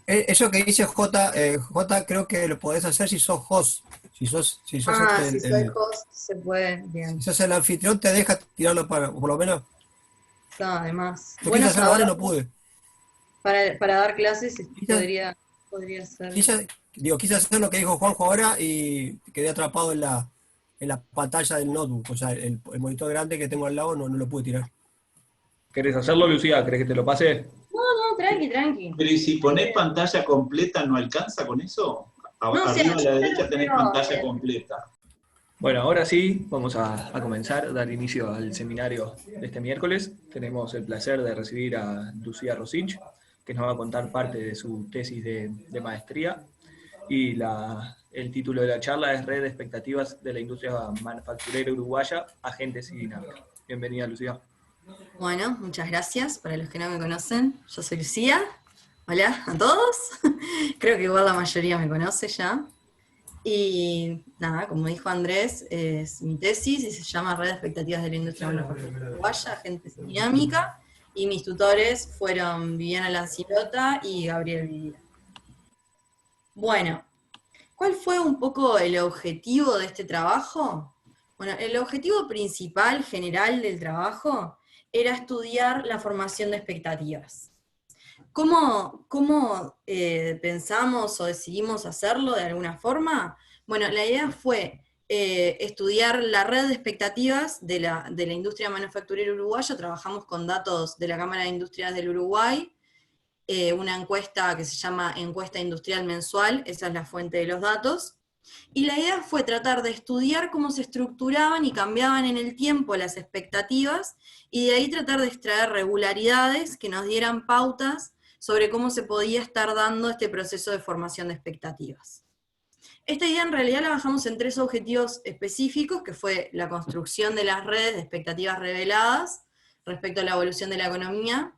Eso que dice J, J creo que lo podés hacer si sos host. Si sos Ah, si soy host, se puede, si bien. sos el anfitrión, te deja tirarlo para, por lo menos. Está, además. Yo quise Bueno hacerlo ahora y no saberlo. pude. Para dar clases Quise, podría ser. quise hacer lo que dijo Juanjo ahora y quedé atrapado en la pantalla del notebook. O sea, el monitor grande que tengo al lado no lo pude tirar. ¿Querés hacerlo, Lucía? ¿Querés que te lo pase? No, no, tranqui, tranqui. Pero ¿y si ponés pantalla completa no alcanza con eso? No, o sea, Arriba a yo la ya derecha lo tenés veo. pantalla completa. Bueno, ahora sí, vamos a comenzar, a dar inicio al seminario de este miércoles. Tenemos el placer de recibir a Lucía Rosich, que nos va a contar parte de su tesis de maestría. Y el título de la charla es Red de Expectativas de la Industria Manufacturera Uruguaya, Agentes y Dinámica. Bienvenida, Lucía. Bueno, muchas gracias. Para los que no me conocen, yo soy Lucía. Hola a todos. Creo que igual la mayoría me conoce ya. Y nada, como dijo Andrés, es mi tesis y se llama Red de Expectativas de la Industria Manufacturera Uruguaya, Agentes y Dinámica. Y mis tutores fueron Viviana Lancilota y Gabriel Vivía. Bueno, ¿cuál fue un poco el objetivo de este trabajo? Bueno, el objetivo principal, general del trabajo, era estudiar la formación de expectativas. ¿Cómo pensamos o decidimos hacerlo de alguna forma? Bueno, la idea fue estudiar la red de expectativas de la industria manufacturera uruguaya. Trabajamos con datos de la Cámara de Industrias del Uruguay, una encuesta que se llama Encuesta Industrial Mensual, esa es la fuente de los datos, y la idea fue tratar de estudiar cómo se estructuraban y cambiaban en el tiempo las expectativas, y de ahí tratar de extraer regularidades que nos dieran pautas sobre cómo se podía estar dando este proceso de formación de expectativas. Esta idea en realidad la bajamos en 3 objetivos específicos, que fue la construcción de las redes de expectativas reveladas respecto a la evolución de la economía,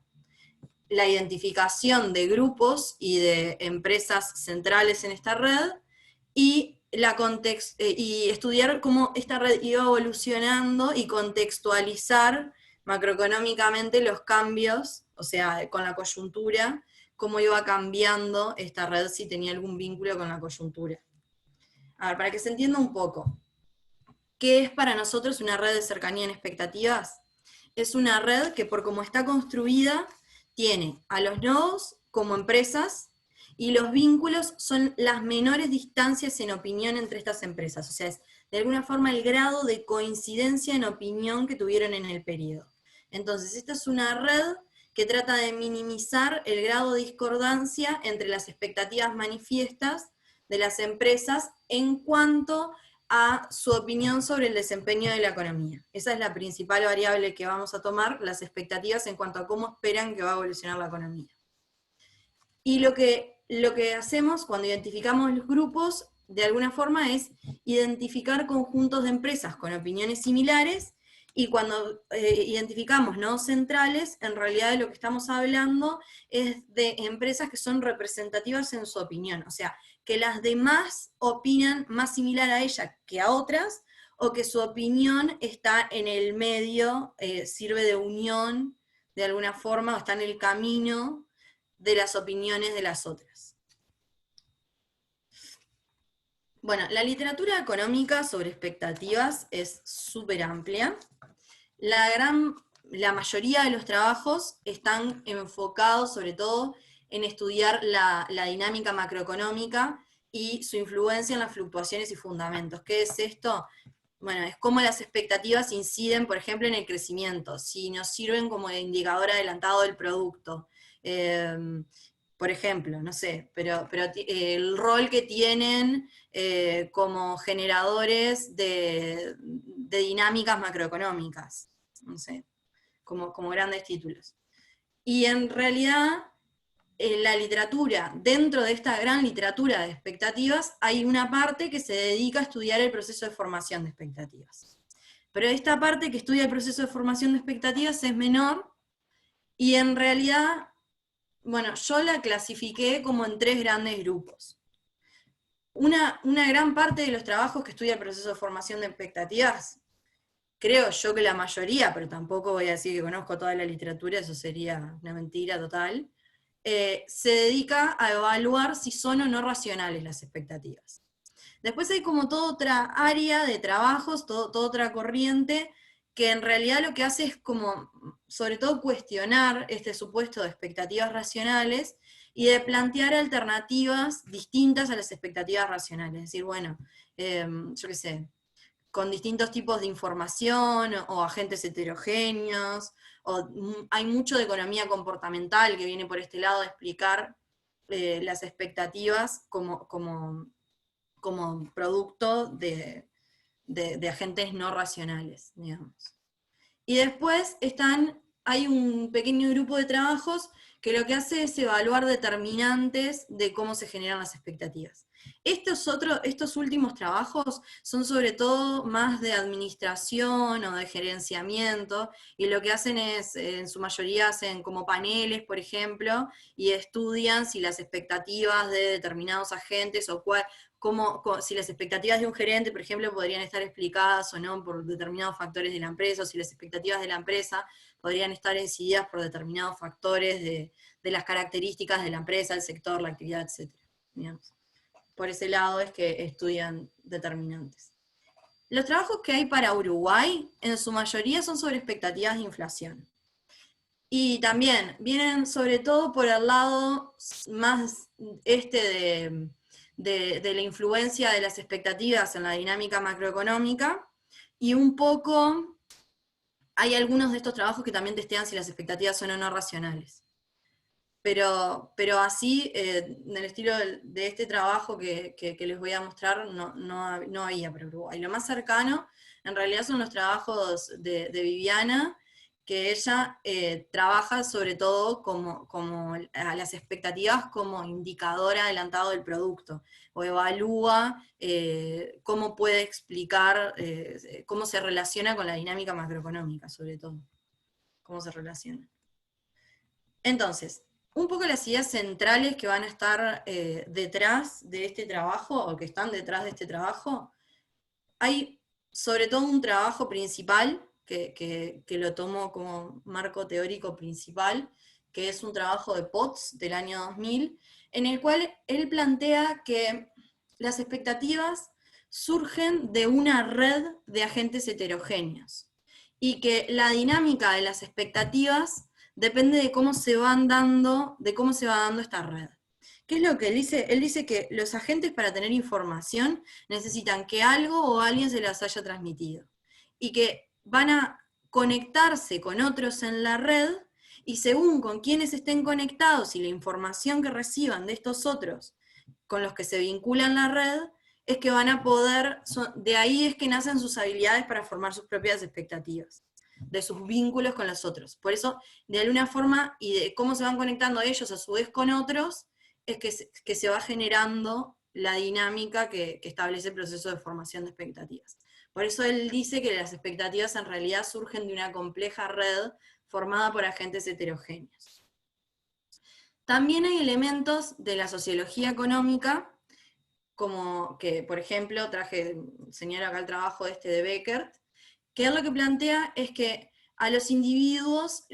la identificación de grupos y de empresas centrales en esta red, y, y estudiar cómo esta red iba evolucionando y contextualizar macroeconómicamente los cambios, o sea, con la coyuntura, cómo iba cambiando esta red si tenía algún vínculo con la coyuntura. A ver, para que se entienda un poco, ¿qué es para nosotros una red de cercanía en expectativas? Es una red que por cómo está construida tiene a los nodos como empresas y los vínculos son las menores distancias en opinión entre estas empresas, o sea, es de alguna forma el grado de coincidencia en opinión que tuvieron en el periodo. Entonces, esta es una red que trata de minimizar el grado de discordancia entre las expectativas manifiestas de las empresas en cuanto a su opinión sobre el desempeño de la economía. Esa es la principal variable que vamos a tomar, las expectativas en cuanto a cómo esperan que va a evolucionar la economía. Y lo que hacemos cuando identificamos los grupos, de alguna forma, es identificar conjuntos de empresas con opiniones similares, y cuando identificamos nodos centrales, en realidad de lo que estamos hablando es de empresas que son representativas en su opinión, o sea, que las demás opinan más similar a ella que a otras, o que su opinión está en el medio, sirve de unión de alguna forma, o está en el camino de las opiniones de las otras. Bueno, la literatura económica sobre expectativas es súper amplia. La mayoría de los trabajos están enfocados sobre todo en estudiar la dinámica macroeconómica y su influencia en las fluctuaciones y fundamentos. ¿Qué es esto? Bueno, es cómo las expectativas inciden, por ejemplo, en el crecimiento, si nos sirven como indicador adelantado del producto. Por ejemplo, no sé, pero el rol que tienen como generadores de dinámicas macroeconómicas, no sé, como grandes títulos. Y en realidad, en la literatura, dentro de esta gran literatura de expectativas, hay una parte que se dedica a estudiar el proceso de formación de expectativas. Pero esta parte que estudia el proceso de formación de expectativas es menor, y en realidad, bueno, yo la clasifiqué como en 3 grandes grupos. Una gran parte de los trabajos que estudia el proceso de formación de expectativas, creo yo que la mayoría, pero tampoco voy a decir que conozco toda la literatura, eso sería una mentira total, se dedica a evaluar si son o no racionales las expectativas. Después hay como toda otra área de trabajos, toda otra corriente, que en realidad lo que hace es como, sobre todo, cuestionar este supuesto de expectativas racionales y de plantear alternativas distintas a las expectativas racionales. Es decir, bueno, yo qué sé, con distintos tipos de información o agentes heterogéneos, hay mucho de economía comportamental que viene por este lado de explicar las expectativas como producto de agentes no racionales, digamos. Y después hay un pequeño grupo de trabajos que lo que hace es evaluar determinantes de cómo se generan las expectativas. Estos últimos trabajos son sobre todo más de administración o de gerenciamiento, y lo que hacen es, en su mayoría hacen como paneles, por ejemplo, y estudian si las expectativas de determinados agentes o si las expectativas de un gerente, por ejemplo, podrían estar explicadas o no por determinados factores de la empresa, o si las expectativas de la empresa podrían estar incididas por determinados factores de las características de la empresa, el sector, la actividad, etc. Digamos. Por ese lado es que estudian determinantes. Los trabajos que hay para Uruguay, en su mayoría son sobre expectativas de inflación. Y también vienen sobre todo por el lado más de la influencia de las expectativas en la dinámica macroeconómica, y un poco hay algunos de estos trabajos que también testean si las expectativas son o no racionales. Pero así, en el estilo de este trabajo que les voy a mostrar, no había para Uruguay. Lo más cercano, en realidad, son los trabajos de Viviana, que ella trabaja sobre todo como a las expectativas como indicador adelantado del producto, o evalúa cómo puede explicar, cómo se relaciona con la dinámica macroeconómica, sobre todo, cómo se relaciona. Entonces, un poco las ideas centrales que van a estar detrás de este trabajo, o que están detrás de este trabajo. Hay sobre todo un trabajo principal, que lo tomo como marco teórico principal, que es un trabajo de Potts del año 2000, en el cual él plantea que las expectativas surgen de una red de agentes heterogéneos, y que la dinámica de las expectativas depende de cómo se va dando esta red. ¿Qué es lo que él dice? Él dice que los agentes, para tener información, necesitan que algo o alguien se las haya transmitido, y que van a conectarse con otros en la red, y según con quienes estén conectados y la información que reciban de estos otros con los que se vinculan la red, es que van a poder, de ahí es que nacen sus habilidades para formar sus propias expectativas, de sus vínculos con los otros. Por eso, de alguna forma, y de cómo se van conectando ellos a su vez con otros, es que se va generando la dinámica que establece el proceso de formación de expectativas. Por eso él dice que las expectativas en realidad surgen de una compleja red formada por agentes heterogéneos. También hay elementos de la sociología económica, como que, por ejemplo, señalo acá el trabajo de Beckert, que él lo que plantea es que los individuos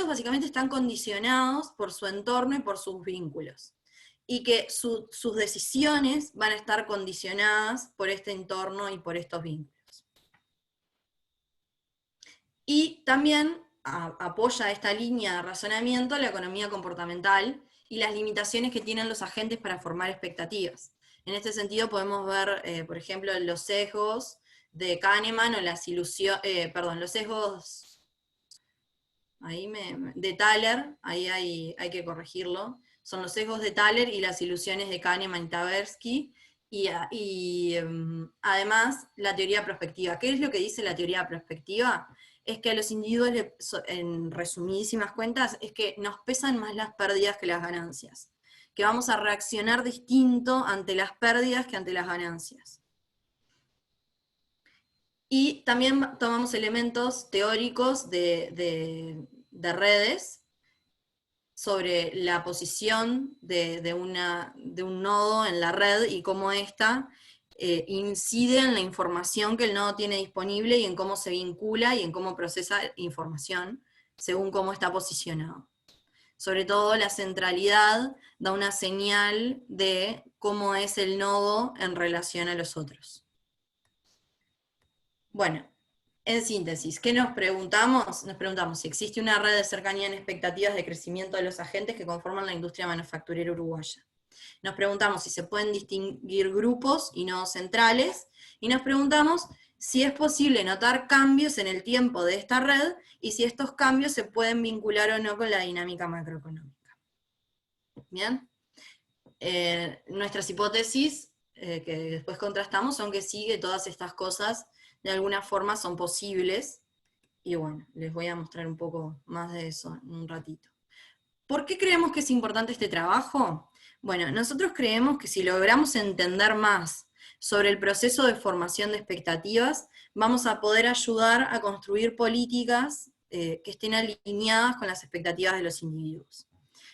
básicamente están condicionados por su entorno y por sus vínculos, y que sus decisiones van a estar condicionadas por este entorno y por estos vínculos. Y también apoya esta línea de razonamiento la economía comportamental y las limitaciones que tienen los agentes para formar expectativas. En este sentido podemos ver, por ejemplo, los sesgos de Kahneman, o los sesgos de Thaler, ahí hay que corregirlo. Son los sesgos de Thaler y las ilusiones de Kahneman y Tversky, y además la teoría prospectiva. ¿Qué es lo que dice la teoría prospectiva? Es que a los individuos, en resumidísimas cuentas, es que nos pesan más las pérdidas que las ganancias, que vamos a reaccionar distinto ante las pérdidas que ante las ganancias. Y también tomamos elementos teóricos de redes sobre la posición de un nodo en la red, y cómo ésta incide en la información que el nodo tiene disponible, y en cómo se vincula y en cómo procesa información según cómo está posicionado. Sobre todo la centralidad da una señal de cómo es el nodo en relación a los otros. Bueno, en síntesis, ¿qué nos preguntamos? Nos preguntamos si existe una red de cercanía en expectativas de crecimiento de los agentes que conforman la industria manufacturera uruguaya. Nos preguntamos si se pueden distinguir grupos y nodos centrales, y nos preguntamos si es posible notar cambios en el tiempo de esta red, y si estos cambios se pueden vincular o no con la dinámica macroeconómica. ¿Bien? Nuestras hipótesis, que después contrastamos, son que sí, que todas estas cosas de alguna forma son posibles, y bueno, les voy a mostrar un poco más de eso en un ratito. ¿Por qué creemos que es importante este trabajo? Bueno, nosotros creemos que si logramos entender más sobre el proceso de formación de expectativas, vamos a poder ayudar a construir políticas que estén alineadas con las expectativas de los individuos.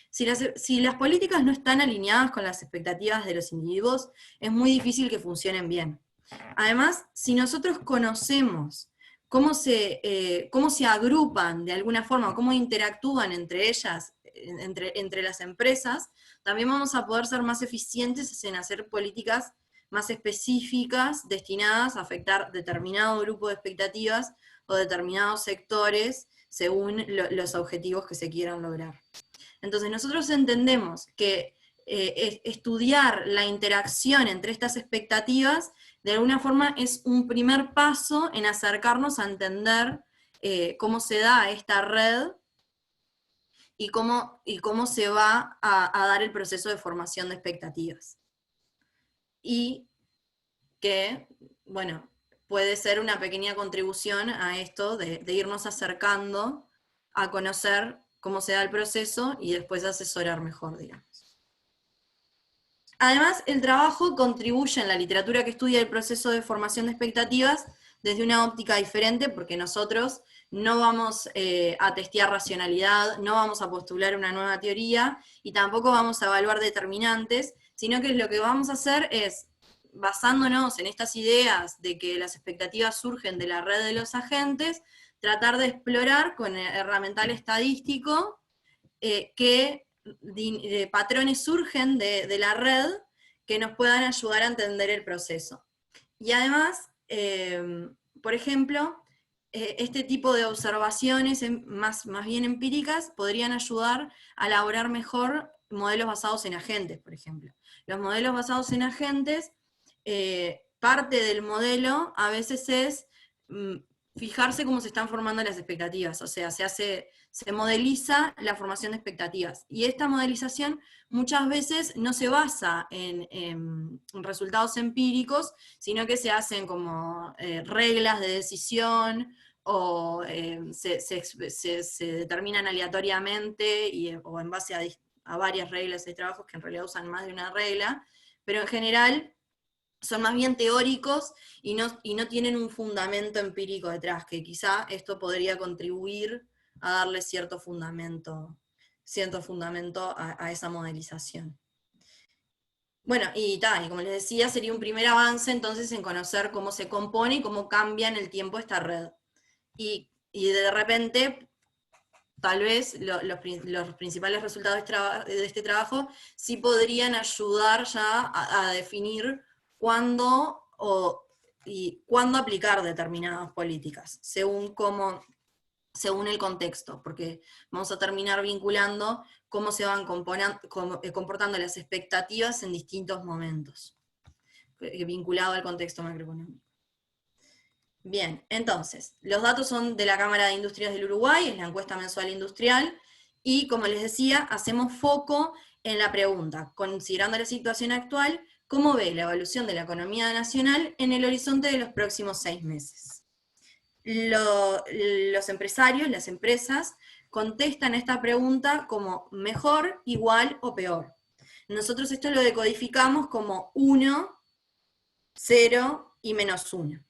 Si las políticas no están alineadas con las expectativas de los individuos, es muy difícil que funcionen bien. Además, si nosotros conocemos cómo se agrupan de alguna forma, cómo interactúan entre ellas, entre las empresas, también vamos a poder ser más eficientes en hacer políticas más específicas destinadas a afectar determinado grupo de expectativas o determinados sectores según los objetivos que se quieran lograr. Entonces nosotros entendemos que estudiar la interacción entre estas expectativas de alguna forma es un primer paso en acercarnos a entender cómo se da esta red y cómo se va a dar el proceso de formación de expectativas. Y que, bueno, puede ser una pequeña contribución a esto de irnos acercando a conocer cómo se da el proceso y después asesorar mejor, digamos. Además, el trabajo contribuye en la literatura que estudia el proceso de formación de expectativas desde una óptica diferente, porque nosotros no vamos a testear racionalidad, no vamos a postular una nueva teoría, y tampoco vamos a evaluar determinantes, sino que lo que vamos a hacer es, basándonos en estas ideas de que las expectativas surgen de la red de los agentes, tratar de explorar con herramental estadístico qué patrones surgen de la red que nos puedan ayudar a entender el proceso. Y además, por ejemplo, este tipo de observaciones más bien empíricas podrían ayudar a elaborar mejor modelos basados en agentes, por ejemplo. Los modelos basados en agentes, parte del modelo a veces es fijarse cómo se están formando las expectativas, o sea, se modeliza la formación de expectativas. Y esta modelización muchas veces no se basa en resultados empíricos, sino que se hacen como reglas de decisión, o se determinan aleatoriamente o en base a varias reglas de trabajo que en realidad usan más de una regla, pero en general son más bien teóricos y no tienen un fundamento empírico detrás, que quizá esto podría contribuir a darle cierto fundamento a esa modelización. Bueno, y como les decía, sería un primer avance entonces en conocer cómo se compone y cómo cambia en el tiempo esta red. Y de repente, tal vez los principales resultados de este trabajo sí podrían ayudar ya a definir cuándo aplicar determinadas políticas, según el contexto, porque vamos a terminar vinculando cómo se van comportando las expectativas en distintos momentos, vinculado al contexto macroeconómico. Bien, entonces, los datos son de la Cámara de Industrias del Uruguay, es la encuesta mensual industrial, y como les decía, hacemos foco en la pregunta, considerando la situación actual, ¿cómo ve la evolución de la economía nacional en el horizonte de los próximos 6 meses? Los empresarios, las empresas, contestan esta pregunta como mejor, igual o peor. Nosotros esto lo decodificamos como 1, 0 y -1.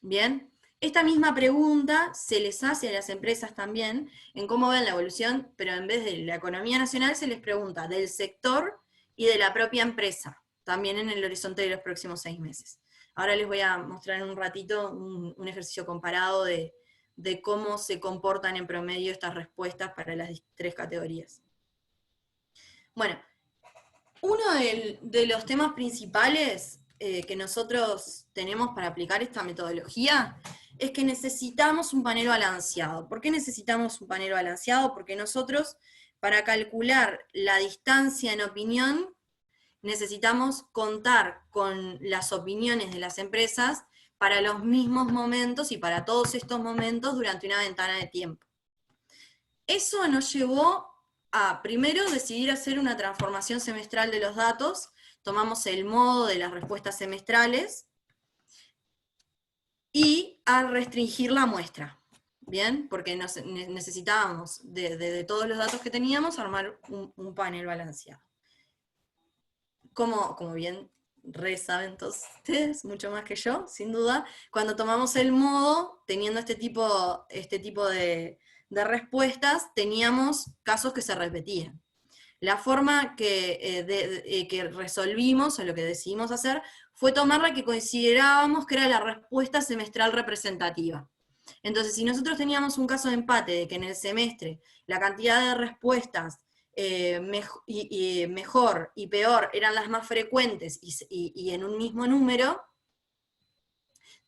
Bien, esta misma pregunta se les hace a las empresas también, en cómo ven la evolución, pero en vez de la economía nacional se les pregunta del sector y de la propia empresa, también en el horizonte de los próximos 6 meses. Ahora les voy a mostrar en un ratito un ejercicio comparado de cómo se comportan en promedio estas respuestas para las 3 categorías. Bueno, uno de los temas principales que nosotros tenemos para aplicar esta metodología es que necesitamos un panel balanceado. ¿Por qué necesitamos un panel balanceado? Porque nosotros, para calcular la distancia en opinión, necesitamos contar con las opiniones de las empresas para los mismos momentos y para todos estos momentos durante una ventana de tiempo. Eso nos llevó a, primero, decidir hacer una transformación semestral de los datos. Tomamos el modo de las respuestas semestrales y a restringir la muestra, ¿bien? Porque necesitábamos, de todos los datos que teníamos, armar un panel balanceado. Como bien saben todos ustedes, mucho más que yo, sin duda, cuando tomamos el modo, teniendo este tipo de respuestas, teníamos casos que se repetían. La forma que resolvimos, o lo que decidimos hacer, fue tomar la que considerábamos que era la respuesta semestral representativa. Entonces, si nosotros teníamos un caso de empate, de que en el semestre la cantidad de respuestas mejor y peor eran las más frecuentes y en un mismo número,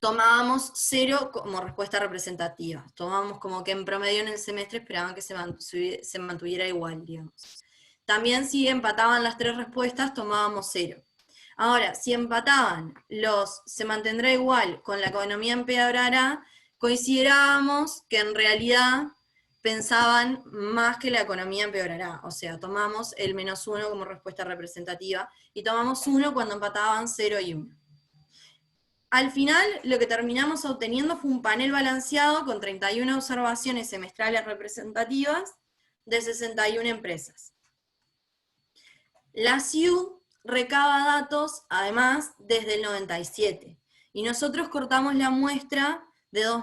tomábamos 0 como respuesta representativa. Tomábamos como que en promedio en el semestre esperaban que se mantuviera igual, digamos. También si empataban las 3 respuestas, tomábamos 0. Ahora, si empataban se mantendrá igual, con la economía empeorará, considerábamos que en realidad pensaban más que la economía empeorará. O sea, tomamos el -1 como respuesta representativa, y tomamos 1 cuando empataban 0 y 1. Al final, lo que terminamos obteniendo fue un panel balanceado con 31 observaciones semestrales representativas de 61 empresas. La CIU recaba datos, además, desde el 97, y nosotros cortamos la muestra de enero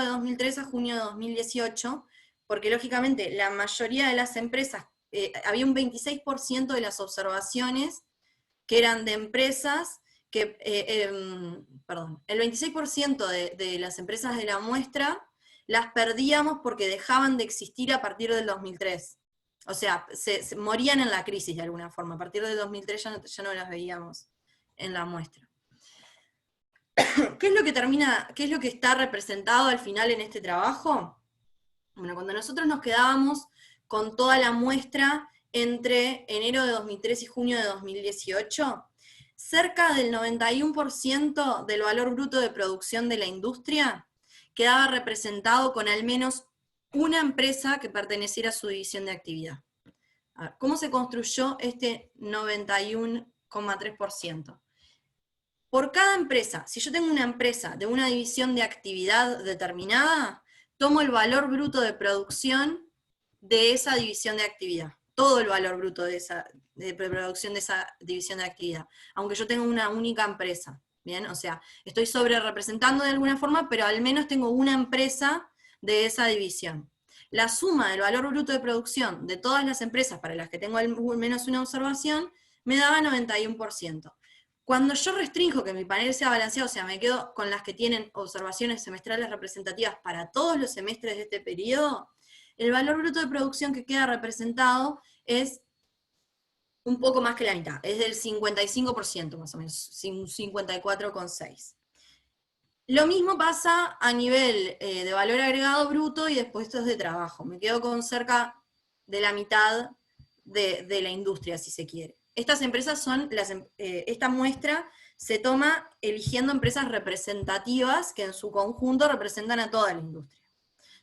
de 2003 a junio de 2018, porque lógicamente la mayoría de las empresas, había un 26% de las observaciones que eran de empresas que, el 26% de las empresas de la muestra las perdíamos porque dejaban de existir a partir del 2003. O sea, se morían en la crisis de alguna forma. A partir del 2003 ya no las veíamos en la muestra. ¿Qué es lo que está representado al final en este trabajo? Bueno, cuando nosotros nos quedábamos con toda la muestra entre enero de 2003 y junio de 2018, cerca del 91% del valor bruto de producción de la industria quedaba representado con al menos una empresa que perteneciera a su división de actividad. A ver, ¿cómo se construyó este 91,3%? Por cada empresa, si yo tengo una empresa de una división de actividad determinada, tomo el valor bruto de producción de esa división de actividad. Todo el valor bruto de producción de esa división de actividad, aunque yo tenga una única empresa, ¿bien? O sea, estoy sobre representando de alguna forma, pero al menos tengo una empresa de esa división. La suma del valor bruto de producción de todas las empresas para las que tengo al menos una observación, me daba 91%. Cuando yo restringo que mi panel sea balanceado, o sea, me quedo con las que tienen observaciones semestrales representativas para todos los semestres de este periodo, el valor bruto de producción que queda representado es un poco más que la mitad, es del 55% más o menos, 54,6%. Lo mismo pasa a nivel de valor agregado bruto y de puestos de trabajo. Me quedo con cerca de la mitad de la industria, si se quiere. Estas empresas son, esta muestra se toma eligiendo empresas representativas que en su conjunto representan a toda la industria.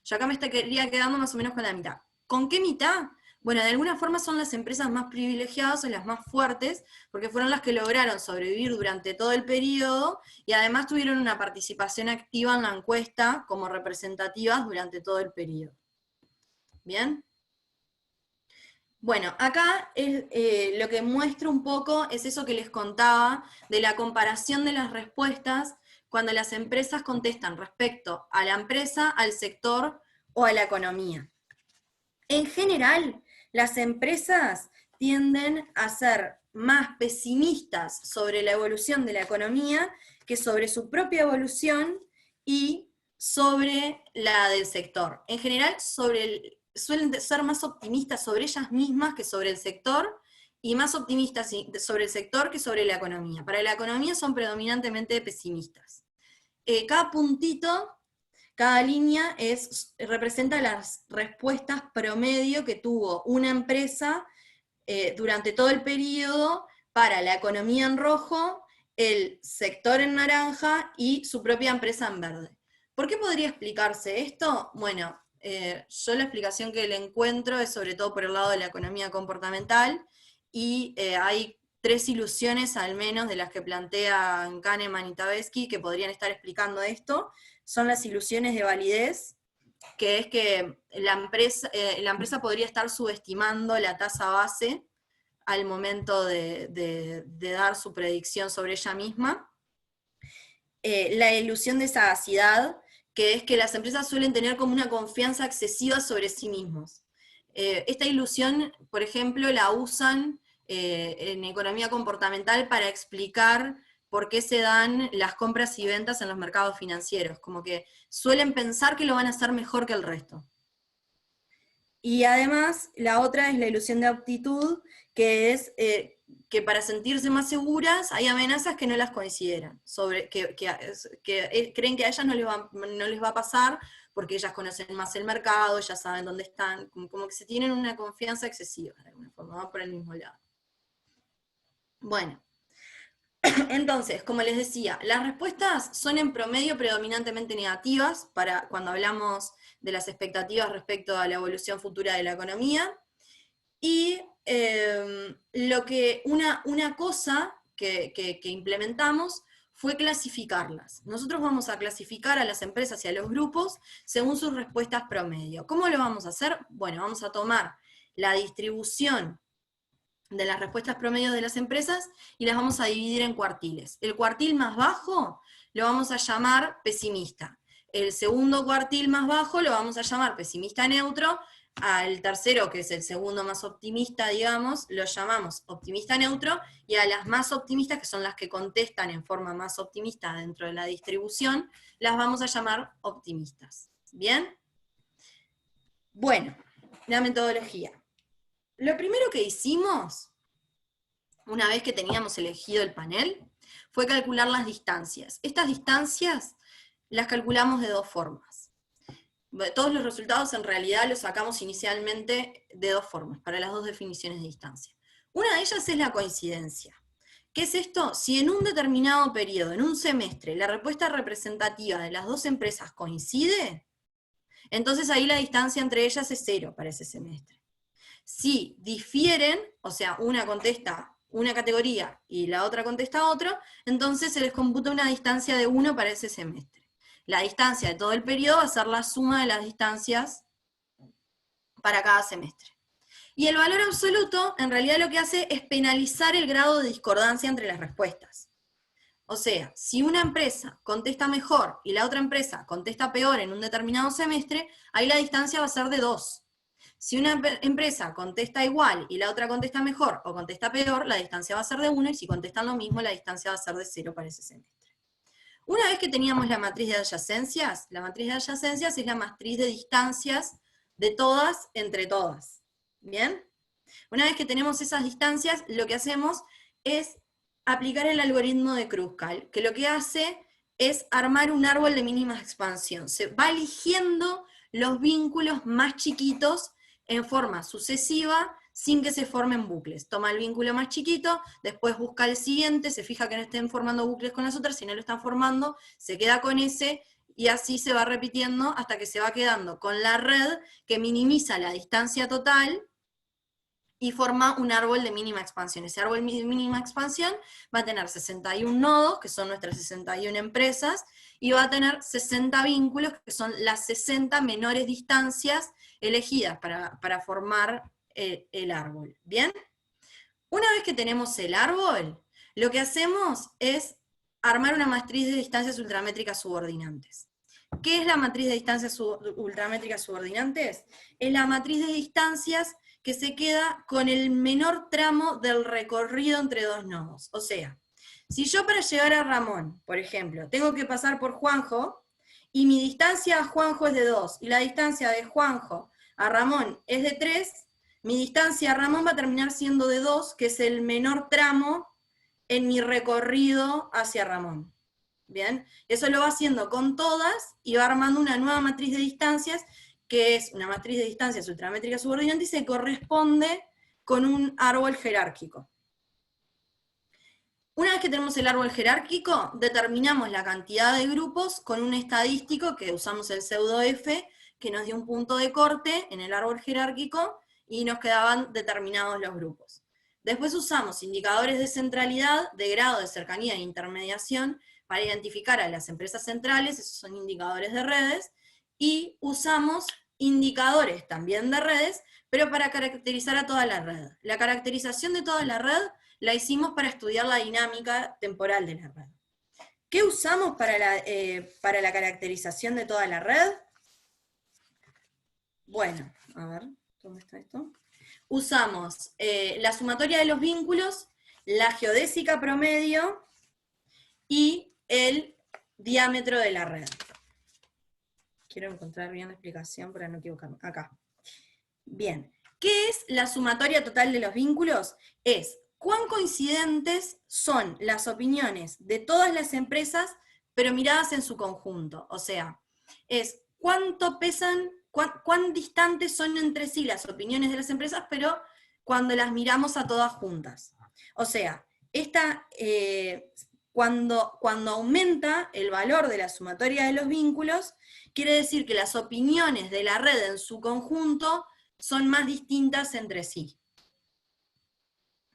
Yo acá me estaría quedando más o menos con la mitad. ¿Con qué mitad? Bueno, de alguna forma son las empresas más privilegiadas o las más fuertes, porque fueron las que lograron sobrevivir durante todo el periodo, y además tuvieron una participación activa en la encuesta como representativas durante todo el periodo. ¿Bien? Bueno, acá lo que muestro un poco es eso que les contaba, de la comparación de las respuestas cuando las empresas contestan respecto a la empresa, al sector o a la economía. En general, las empresas tienden a ser más pesimistas sobre la evolución de la economía que sobre su propia evolución y sobre la del sector. En general, sobre suelen ser más optimistas sobre ellas mismas que sobre el sector, y más optimistas sobre el sector que sobre la economía. Para la economía son predominantemente pesimistas. Cada puntito, cada línea representa las respuestas promedio que tuvo una empresa durante todo el periodo para la economía en rojo, el sector en naranja y su propia empresa en verde. ¿Por qué podría explicarse esto? Bueno, yo la explicación que le encuentro es sobre todo por el lado de la economía comportamental, y hay 3 ilusiones al menos de las que plantean Kahneman y Tversky que podrían estar explicando esto. Son las ilusiones de validez, que es que la empresa podría estar subestimando la tasa base al momento de dar su predicción sobre ella misma. La ilusión de sagacidad, que es que las empresas suelen tener como una confianza excesiva sobre sí mismos. Esta ilusión, por ejemplo, la usan en economía comportamental para explicar por qué se dan las compras y ventas en los mercados financieros, como que suelen pensar que lo van a hacer mejor que el resto. Y además, la otra es la ilusión de aptitud, que es que para sentirse más seguras hay amenazas que no las consideran, que creen que a ellas no les va a pasar porque ellas conocen más el mercado, ya saben dónde están, como que se tienen una confianza excesiva, de alguna forma, van por el mismo lado. Bueno, entonces, como les decía, las respuestas son en promedio predominantemente negativas para cuando hablamos de las expectativas respecto a la evolución futura de la economía, y una cosa que implementamos fue clasificarlas. Nosotros vamos a clasificar a las empresas y a los grupos según sus respuestas promedio. ¿Cómo lo vamos a hacer? Bueno, vamos a tomar la distribución de las respuestas promedio de las empresas y las vamos a dividir en cuartiles. El cuartil más bajo lo vamos a llamar pesimista. El segundo cuartil más bajo lo vamos a llamar pesimista neutro. Al tercero, que es el segundo más optimista, digamos, lo llamamos optimista neutro, y a las más optimistas, que son las que contestan en forma más optimista dentro de la distribución, las vamos a llamar optimistas. ¿Bien? Bueno, la metodología. Lo primero que hicimos, una vez que teníamos elegido el panel, fue calcular las distancias. Estas distancias las calculamos de 2 formas. Todos los resultados en realidad los sacamos inicialmente de 2 formas, para las 2 definiciones de distancia. Una de ellas es la coincidencia. ¿Qué es esto? Si en un determinado periodo, en un semestre, la respuesta representativa de las 2 empresas coincide, entonces ahí la distancia entre ellas es 0 para ese semestre. Si difieren, o sea, una contesta una categoría y la otra contesta otro, entonces se les computa una distancia de 1 para ese semestre. La distancia de todo el periodo va a ser la suma de las distancias para cada semestre. Y el valor absoluto, en realidad lo que hace es penalizar el grado de discordancia entre las respuestas. O sea, si una empresa contesta mejor y la otra empresa contesta peor en un determinado semestre, ahí la distancia va a ser de 2. Si una empresa contesta igual y la otra contesta mejor o contesta peor, la distancia va a ser de 1, y si contestan lo mismo, la distancia va a ser de 0 para ese semestre. Una vez que teníamos la matriz de adyacencias, la matriz de adyacencias es la matriz de distancias de todas entre todas. ¿Bien? Una vez que tenemos esas distancias, lo que hacemos es aplicar el algoritmo de Kruskal, que lo que hace es armar un árbol de mínima expansión. Se va eligiendo los vínculos más chiquitos en forma sucesiva, sin que se formen bucles. Toma el vínculo más chiquito, después busca el siguiente, se fija que no estén formando bucles con las otras, si no lo están formando, se queda con ese, y así se va repitiendo hasta que se va quedando con la red que minimiza la distancia total y forma un árbol de mínima expansión. Ese árbol de mínima expansión va a tener 61 nodos, que son nuestras 61 empresas, y va a tener 60 vínculos, que son las 60 menores distancias elegidas para formar el árbol. ¿Bien? Una vez que tenemos el árbol, lo que hacemos es armar una matriz de distancias ultramétricas subordinantes. ¿Qué es la matriz de distancias ultramétricas subordinantes? Es la matriz de distancias que se queda con el menor tramo del recorrido entre 2 nodos. O sea, si yo para llegar a Ramón, por ejemplo, tengo que pasar por Juanjo, y mi distancia a Juanjo es de 2, y la distancia de Juanjo a Ramón es de 3, mi distancia a Ramón va a terminar siendo de 2, que es el menor tramo en mi recorrido hacia Ramón. Bien, eso lo va haciendo con todas y va armando una nueva matriz de distancias, que es una matriz de distancias ultramétrica subordinante y se corresponde con un árbol jerárquico. Una vez que tenemos el árbol jerárquico, determinamos la cantidad de grupos con un estadístico que usamos el pseudo F, que nos dio un punto de corte en el árbol jerárquico y nos quedaban determinados los grupos. Después usamos indicadores de centralidad, de grado de cercanía e intermediación para identificar a las empresas centrales, esos son indicadores de redes, y usamos indicadores también de redes, pero para caracterizar a toda la red. La caracterización de toda la red la hicimos para estudiar la dinámica temporal de la red. ¿Qué usamos para la caracterización de toda la red? Bueno, a ver, ¿dónde está esto? Usamos la sumatoria de los vínculos, la geodésica promedio y el diámetro de la red. Quiero encontrar bien la explicación para no equivocarme. Acá. Bien. ¿Qué es la sumatoria total de los vínculos? Es cuán coincidentes son las opiniones de todas las empresas, pero miradas en su conjunto. O sea, es cuánto pesan, cuán distantes son entre sí las opiniones de las empresas, pero cuando las miramos a todas juntas. O sea, cuando aumenta el valor de la sumatoria de los vínculos, quiere decir que las opiniones de la red en su conjunto son más distintas entre sí.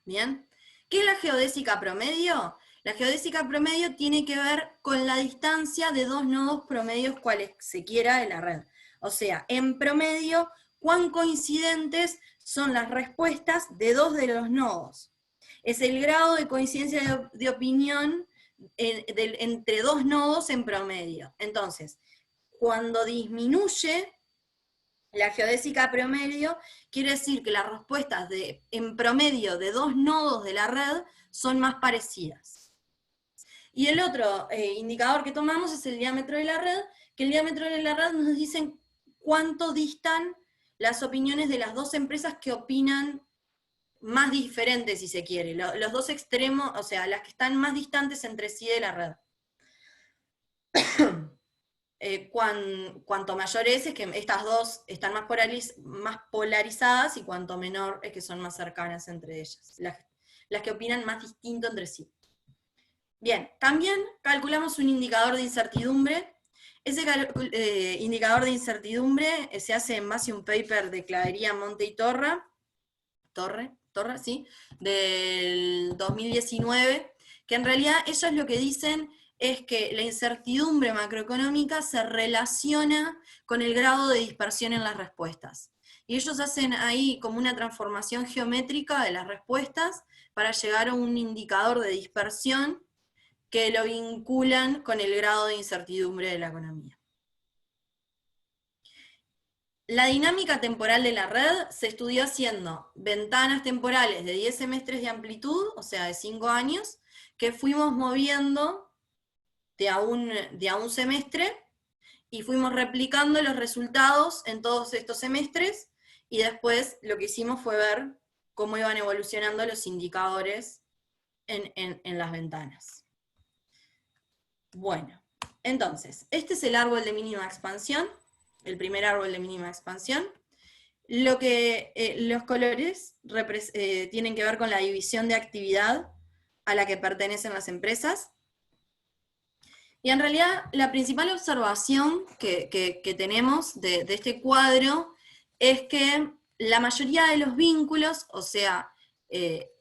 ¿Bien? ¿Qué es la geodésica promedio? La geodésica promedio tiene que ver con la distancia de dos nodos promedios cuales se quiera de la red. O sea, en promedio, cuán coincidentes son las respuestas de dos de los nodos. Es el grado de coincidencia de opinión entre dos nodos en promedio. Entonces, cuando disminuye la geodésica promedio, quiere decir que las respuestas en promedio de dos nodos de la red son más parecidas. Y el otro indicador que tomamos es el diámetro de la red, que el diámetro de la red nos dice cuánto distan las opiniones de las dos empresas que opinan más diferentes, si se quiere, los dos extremos, o sea, las que están más distantes entre sí de la red. Cuanto mayor es que estas dos están más polarizadas, y cuanto menor es que son más cercanas entre ellas, las que opinan más distinto entre sí. Bien, también calculamos un indicador de incertidumbre. Ese indicador de incertidumbre se hace en base a un paper de Clavería, Monte y Torre, ¿sí? Del 2019, que en realidad ellos lo que dicen es que la incertidumbre macroeconómica se relaciona con el grado de dispersión en las respuestas. Y ellos hacen ahí como una transformación geométrica de las respuestas para llegar a un indicador de dispersión que lo vinculan con el grado de incertidumbre de la economía. La dinámica temporal de la red se estudió haciendo ventanas temporales de 10 semestres de amplitud, o sea, de 5 años, que fuimos moviendo de a un semestre, y fuimos replicando los resultados en todos estos semestres, y después lo que hicimos fue ver cómo iban evolucionando los indicadores en las ventanas. Bueno, entonces, este es el árbol de mínima expansión, el primer árbol de mínima expansión. Los colores tienen que ver con la división de actividad a la que pertenecen las empresas. Y en realidad la principal observación que tenemos de este cuadro es que la mayoría de los vínculos, o sea,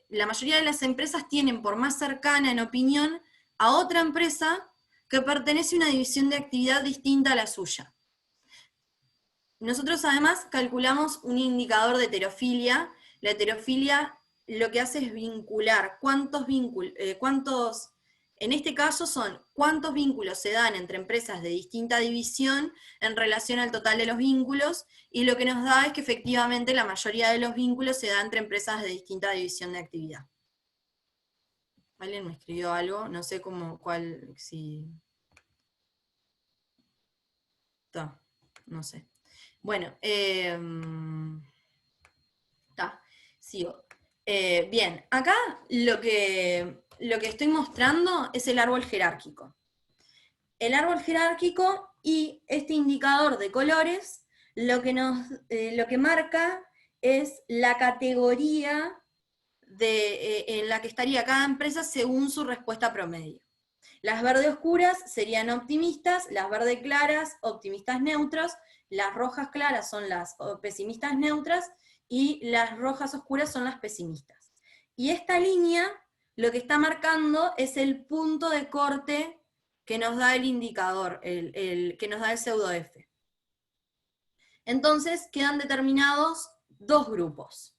la mayoría de las empresas tienen por más cercana en opinión a otra empresa que pertenece a una división de actividad distinta a la suya. Nosotros además calculamos un indicador de heterofilia. La heterofilia lo que hace es vincular en este caso son cuántos vínculos se dan entre empresas de distinta división en relación al total de los vínculos, y lo que nos da es que efectivamente la mayoría de los vínculos se da entre empresas de distinta división de actividad. ¿Alguien me escribió algo? No sé si... No sé. Bueno, sigo. Bien, acá lo que estoy mostrando es el árbol jerárquico. El árbol jerárquico y este indicador de colores lo que marca es la categoría en la que estaría cada empresa según su respuesta promedio. Las verde oscuras serían optimistas, las verde claras, optimistas neutros, las rojas claras son las pesimistas neutras, y las rojas oscuras son las pesimistas. Y esta línea lo que está marcando es el punto de corte que nos da el indicador, que nos da el pseudo F. Entonces quedan determinados dos grupos.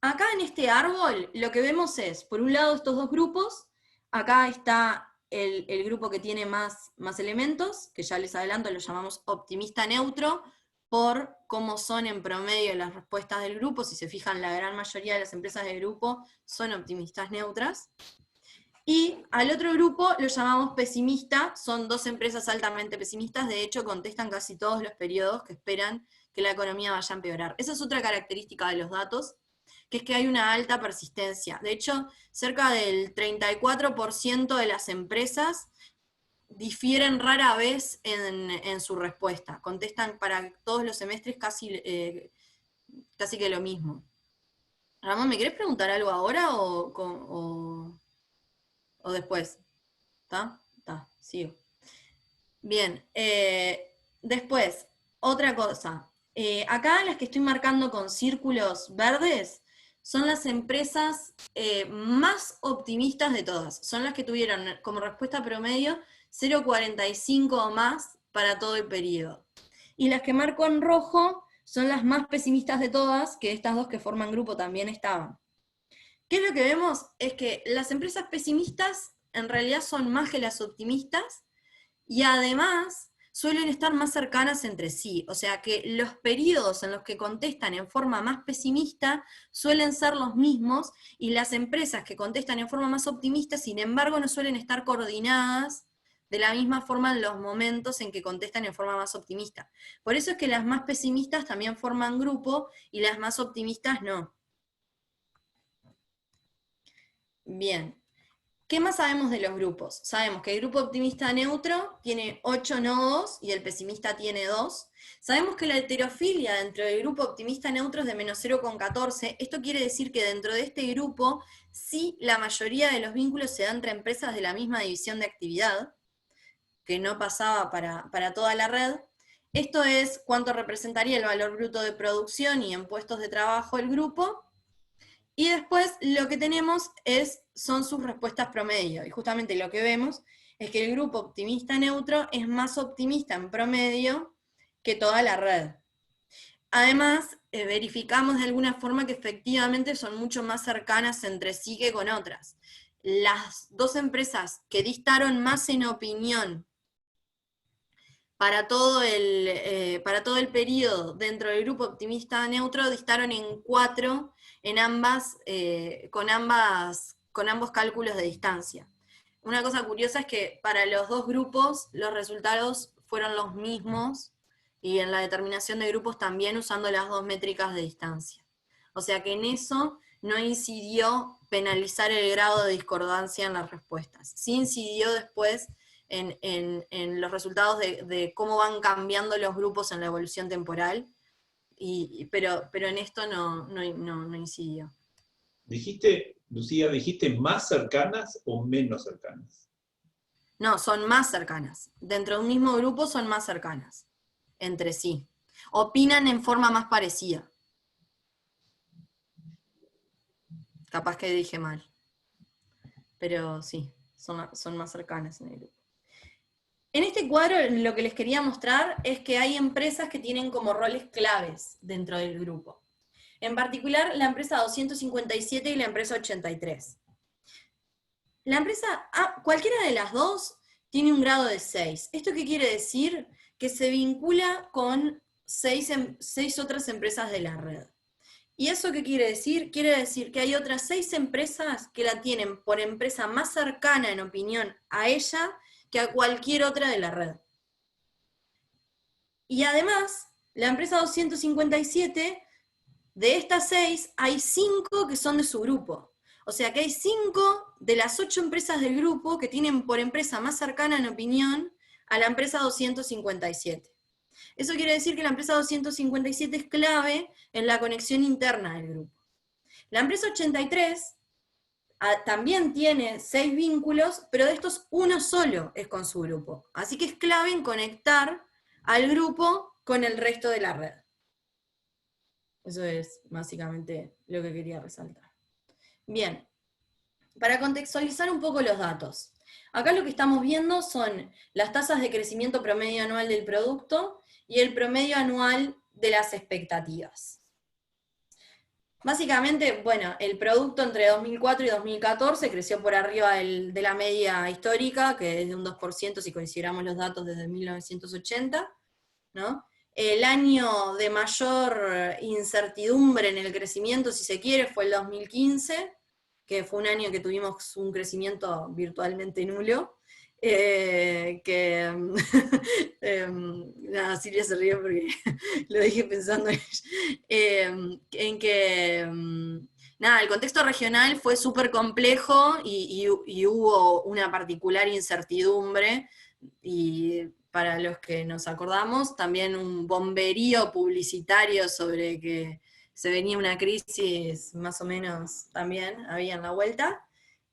Acá en este árbol lo que vemos es, por un lado, estos dos grupos. Acá está el grupo que tiene más elementos, que ya les adelanto, lo llamamos optimista neutro, por cómo son en promedio las respuestas del grupo. Si se fijan, la gran mayoría de las empresas del grupo son optimistas neutras. Y al otro grupo lo llamamos pesimista, son dos empresas altamente pesimistas, de hecho contestan casi todos los periodos que esperan que la economía vaya a empeorar. Esa es otra característica de los datos, que es que hay una alta persistencia. De hecho, cerca del 34% de las empresas difieren rara vez en su respuesta. Contestan para todos los semestres casi que lo mismo. Ramón, ¿me querés preguntar algo ahora o después? ¿Está? Sigo. Bien, después, otra cosa. Acá las que estoy marcando con círculos verdes son las empresas más optimistas de todas. Son las que tuvieron como respuesta promedio 0,45 o más para todo el periodo. Y las que marco en rojo son las más pesimistas de todas, que estas dos que forman grupo también estaban. ¿Qué es lo que vemos? Es que las empresas pesimistas en realidad son más que las optimistas, y además suelen estar más cercanas entre sí, o sea que los periodos en los que contestan en forma más pesimista suelen ser los mismos, y las empresas que contestan en forma más optimista, sin embargo, no suelen estar coordinadas de la misma forma en los momentos en que contestan en forma más optimista. Por eso es que las más pesimistas también forman grupo, y las más optimistas no. Bien. ¿Qué más sabemos de los grupos? Sabemos que el grupo optimista neutro tiene 8 nodos y el pesimista tiene 2. Sabemos que la heterofilia dentro del grupo optimista neutro es de menos 0,14. Esto quiere decir que dentro de este grupo sí la mayoría de los vínculos se dan entre empresas de la misma división de actividad, que no pasaba para toda la red. Esto es cuánto representaría el valor bruto de producción y en puestos de trabajo el grupo. Y después lo que tenemos son sus respuestas promedio, y justamente lo que vemos es que el grupo optimista neutro es más optimista en promedio que toda la red. Además, verificamos de alguna forma que efectivamente son mucho más cercanas entre sí que con otras. Las dos empresas que distaron más en opinión para todo el periodo dentro del grupo optimista neutro distaron en 4 con ambos cálculos de distancia. Una cosa curiosa es que para los dos grupos los resultados fueron los mismos, y en la determinación de grupos también usando las dos métricas de distancia. O sea que en eso no incidió penalizar el grado de discordancia en las respuestas. Sí incidió después en los resultados de cómo van cambiando los grupos en la evolución temporal, pero en esto no incidió. Lucía, ¿dijiste más cercanas o menos cercanas? No, son más cercanas. Dentro de un mismo grupo son más cercanas entre sí. Opinan en forma más parecida. Capaz que dije mal. Pero sí, son más cercanas en el grupo. En este cuadro lo que les quería mostrar es que hay empresas que tienen como roles claves dentro del grupo. En particular, la empresa 257 y la empresa 83. La empresa cualquiera de las dos tiene un grado de 6. ¿Esto qué quiere decir? Que se vincula con 6 otras empresas de la red. ¿Y eso qué quiere decir? Quiere decir que hay otras 6 empresas que la tienen por empresa más cercana en opinión a ella que a cualquier otra de la red. Y además, la empresa 257, de estas 6, hay 5 que son de su grupo. O sea que hay 5 de las 8 empresas del grupo que tienen por empresa más cercana en opinión a la empresa 257. Eso quiere decir que la empresa 257 es clave en la conexión interna del grupo. La empresa 83 también tiene 6 vínculos, pero de estos uno solo es con su grupo. Así que es clave en conectar al grupo con el resto de la red. Eso es básicamente lo que quería resaltar. Bien, para contextualizar un poco los datos. Acá lo que estamos viendo son las tasas de crecimiento promedio anual del producto y el promedio anual de las expectativas. Básicamente, bueno, el producto entre 2004 y 2014 creció por arriba de la media histórica, que es de un 2% si consideramos los datos desde 1980, ¿no? El año de mayor incertidumbre en el crecimiento, si se quiere, fue el 2015, que fue un año que tuvimos un crecimiento virtualmente nulo, nada, Silvia se ríe porque lo dije pensando en que nada, el contexto regional fue súper complejo y hubo una particular incertidumbre, y para los que nos acordamos, también un bomberío publicitario sobre que se venía una crisis más o menos también había en la vuelta.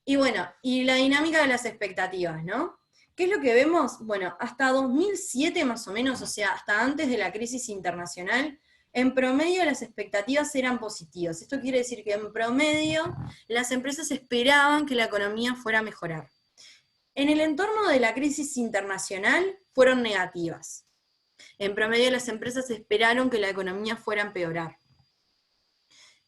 Y bueno, y la dinámica de las expectativas, ¿no? ¿Qué es lo que vemos? Bueno, hasta 2007 más o menos, o sea, hasta antes de la crisis internacional, en promedio las expectativas eran positivas. Esto quiere decir que en promedio las empresas esperaban que la economía fuera a mejorar. En el entorno de la crisis internacional fueron negativas. En promedio las empresas esperaron que la economía fuera a empeorar.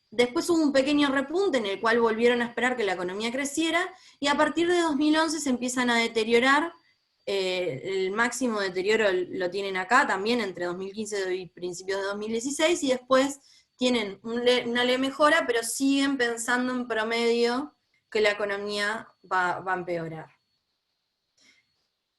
Después hubo un pequeño repunte en el cual volvieron a esperar que la economía creciera, y a partir de 2011 se empiezan a deteriorar. El máximo deterioro lo tienen acá, también entre 2015 y principios de 2016, y después tienen una leve mejora, pero siguen pensando en promedio que la economía va a empeorar.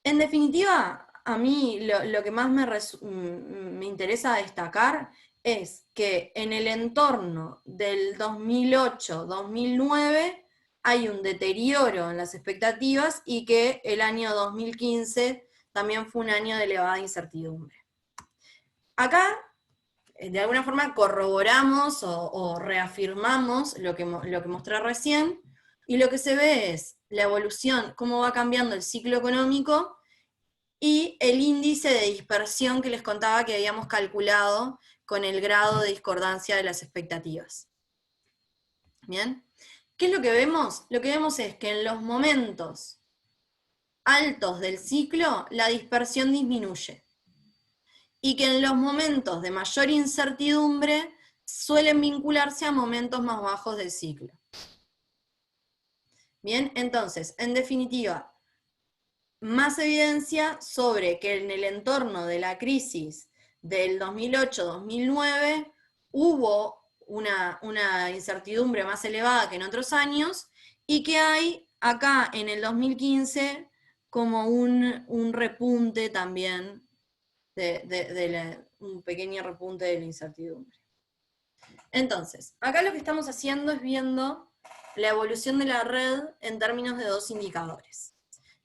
En definitiva, a mí lo que más me interesa destacar es que en el entorno del 2008-2009 hay un deterioro en las expectativas, y que el año 2015 también fue un año de elevada incertidumbre. Acá, de alguna forma, corroboramos o reafirmamos lo que mostré recién, y lo que se ve es la evolución, cómo va cambiando el ciclo económico, y el índice de dispersión que les contaba que habíamos calculado con el grado de discordancia de las expectativas. ¿Bien? ¿Qué es lo que vemos? Lo que vemos es que en los momentos altos del ciclo la dispersión disminuye, y que en los momentos de mayor incertidumbre suelen vincularse a momentos más bajos del ciclo. Bien, entonces, en definitiva, más evidencia sobre que en el entorno de la crisis del 2008-2009 hubo una incertidumbre más elevada que en otros años, y que hay acá en el 2015 como un repunte también, un pequeño repunte de la incertidumbre. Entonces, acá lo que estamos haciendo es viendo la evolución de la red en términos de dos indicadores: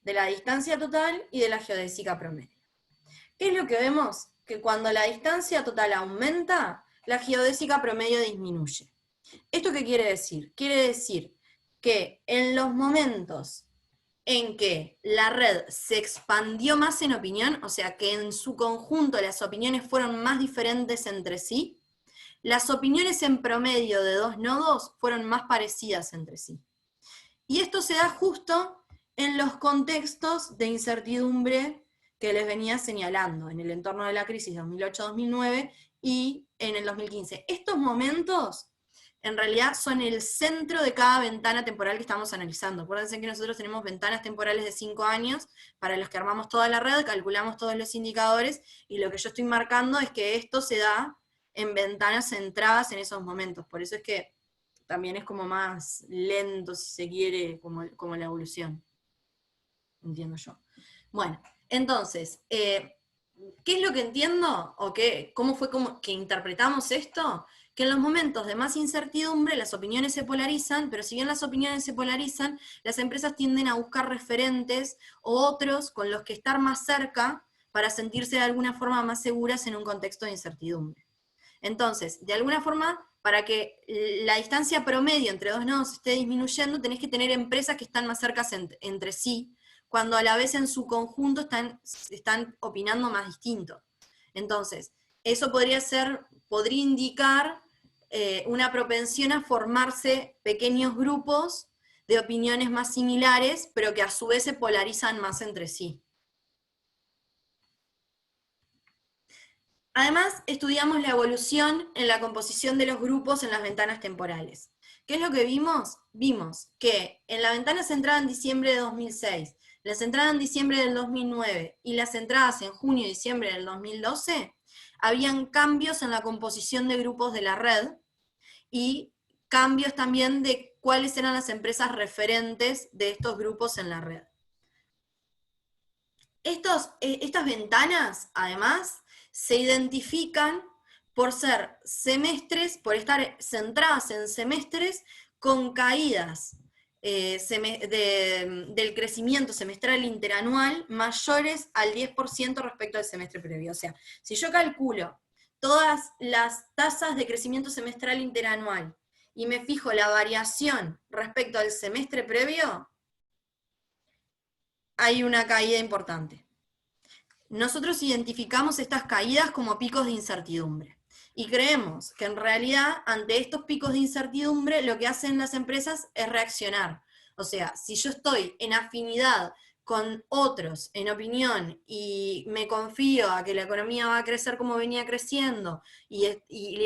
de la distancia total y de la geodésica promedio. ¿Qué es lo que vemos? Que cuando la distancia total aumenta, la geodésica promedio disminuye. ¿Esto qué quiere decir? Quiere decir que en los momentos en que la red se expandió más en opinión, o sea que en su conjunto las opiniones fueron más diferentes entre sí, las opiniones en promedio de dos nodos fueron más parecidas entre sí. Y esto se da justo en los contextos de incertidumbre que les venía señalando, en el entorno de la crisis 2008-2009 y en el 2015. Estos momentos, en realidad, son el centro de cada ventana temporal que estamos analizando. Acuérdense que nosotros tenemos ventanas temporales de 5 años, para los que armamos toda la red, calculamos todos los indicadores, y lo que yo estoy marcando es que esto se da en ventanas centradas en esos momentos. Por eso es que también es como más lento, si se quiere, como la evolución. Entiendo yo. Bueno, entonces, ¿Qué es lo que entiendo? ¿O cómo fue que interpretamos esto? Que en los momentos de más incertidumbre las opiniones se polarizan, pero si bien las opiniones se polarizan, las empresas tienden a buscar referentes o otros con los que estar más cerca para sentirse de alguna forma más seguras en un contexto de incertidumbre. Entonces, de alguna forma, para que la distancia promedio entre dos nodos esté disminuyendo, tenés que tener empresas que están más cerca entre sí, cuando a la vez en su conjunto están opinando más distinto. Entonces, eso podría indicar una propensión a formarse pequeños grupos de opiniones más similares, pero que a su vez se polarizan más entre sí. Además, estudiamos la evolución en la composición de los grupos en las ventanas temporales. ¿Qué es lo que vimos? Vimos que en la ventana centrada en diciembre de 2006, la centrada en diciembre del 2009 y las entradas en junio y diciembre del 2012, habían cambios en la composición de grupos de la red y cambios también de cuáles eran las empresas referentes de estos grupos en la red. Estas ventanas, además, se identifican por ser semestres, por estar centradas en semestres con caídas del crecimiento semestral interanual mayores al 10% respecto al semestre previo. O sea, si yo calculo todas las tasas de crecimiento semestral interanual y me fijo la variación respecto al semestre previo, hay una caída importante. Nosotros identificamos estas caídas como picos de incertidumbre. Y creemos que en realidad, ante estos picos de incertidumbre, lo que hacen las empresas es reaccionar. O sea, si yo estoy en afinidad con otros, en opinión, y me confío a que la economía va a crecer como venía creciendo, y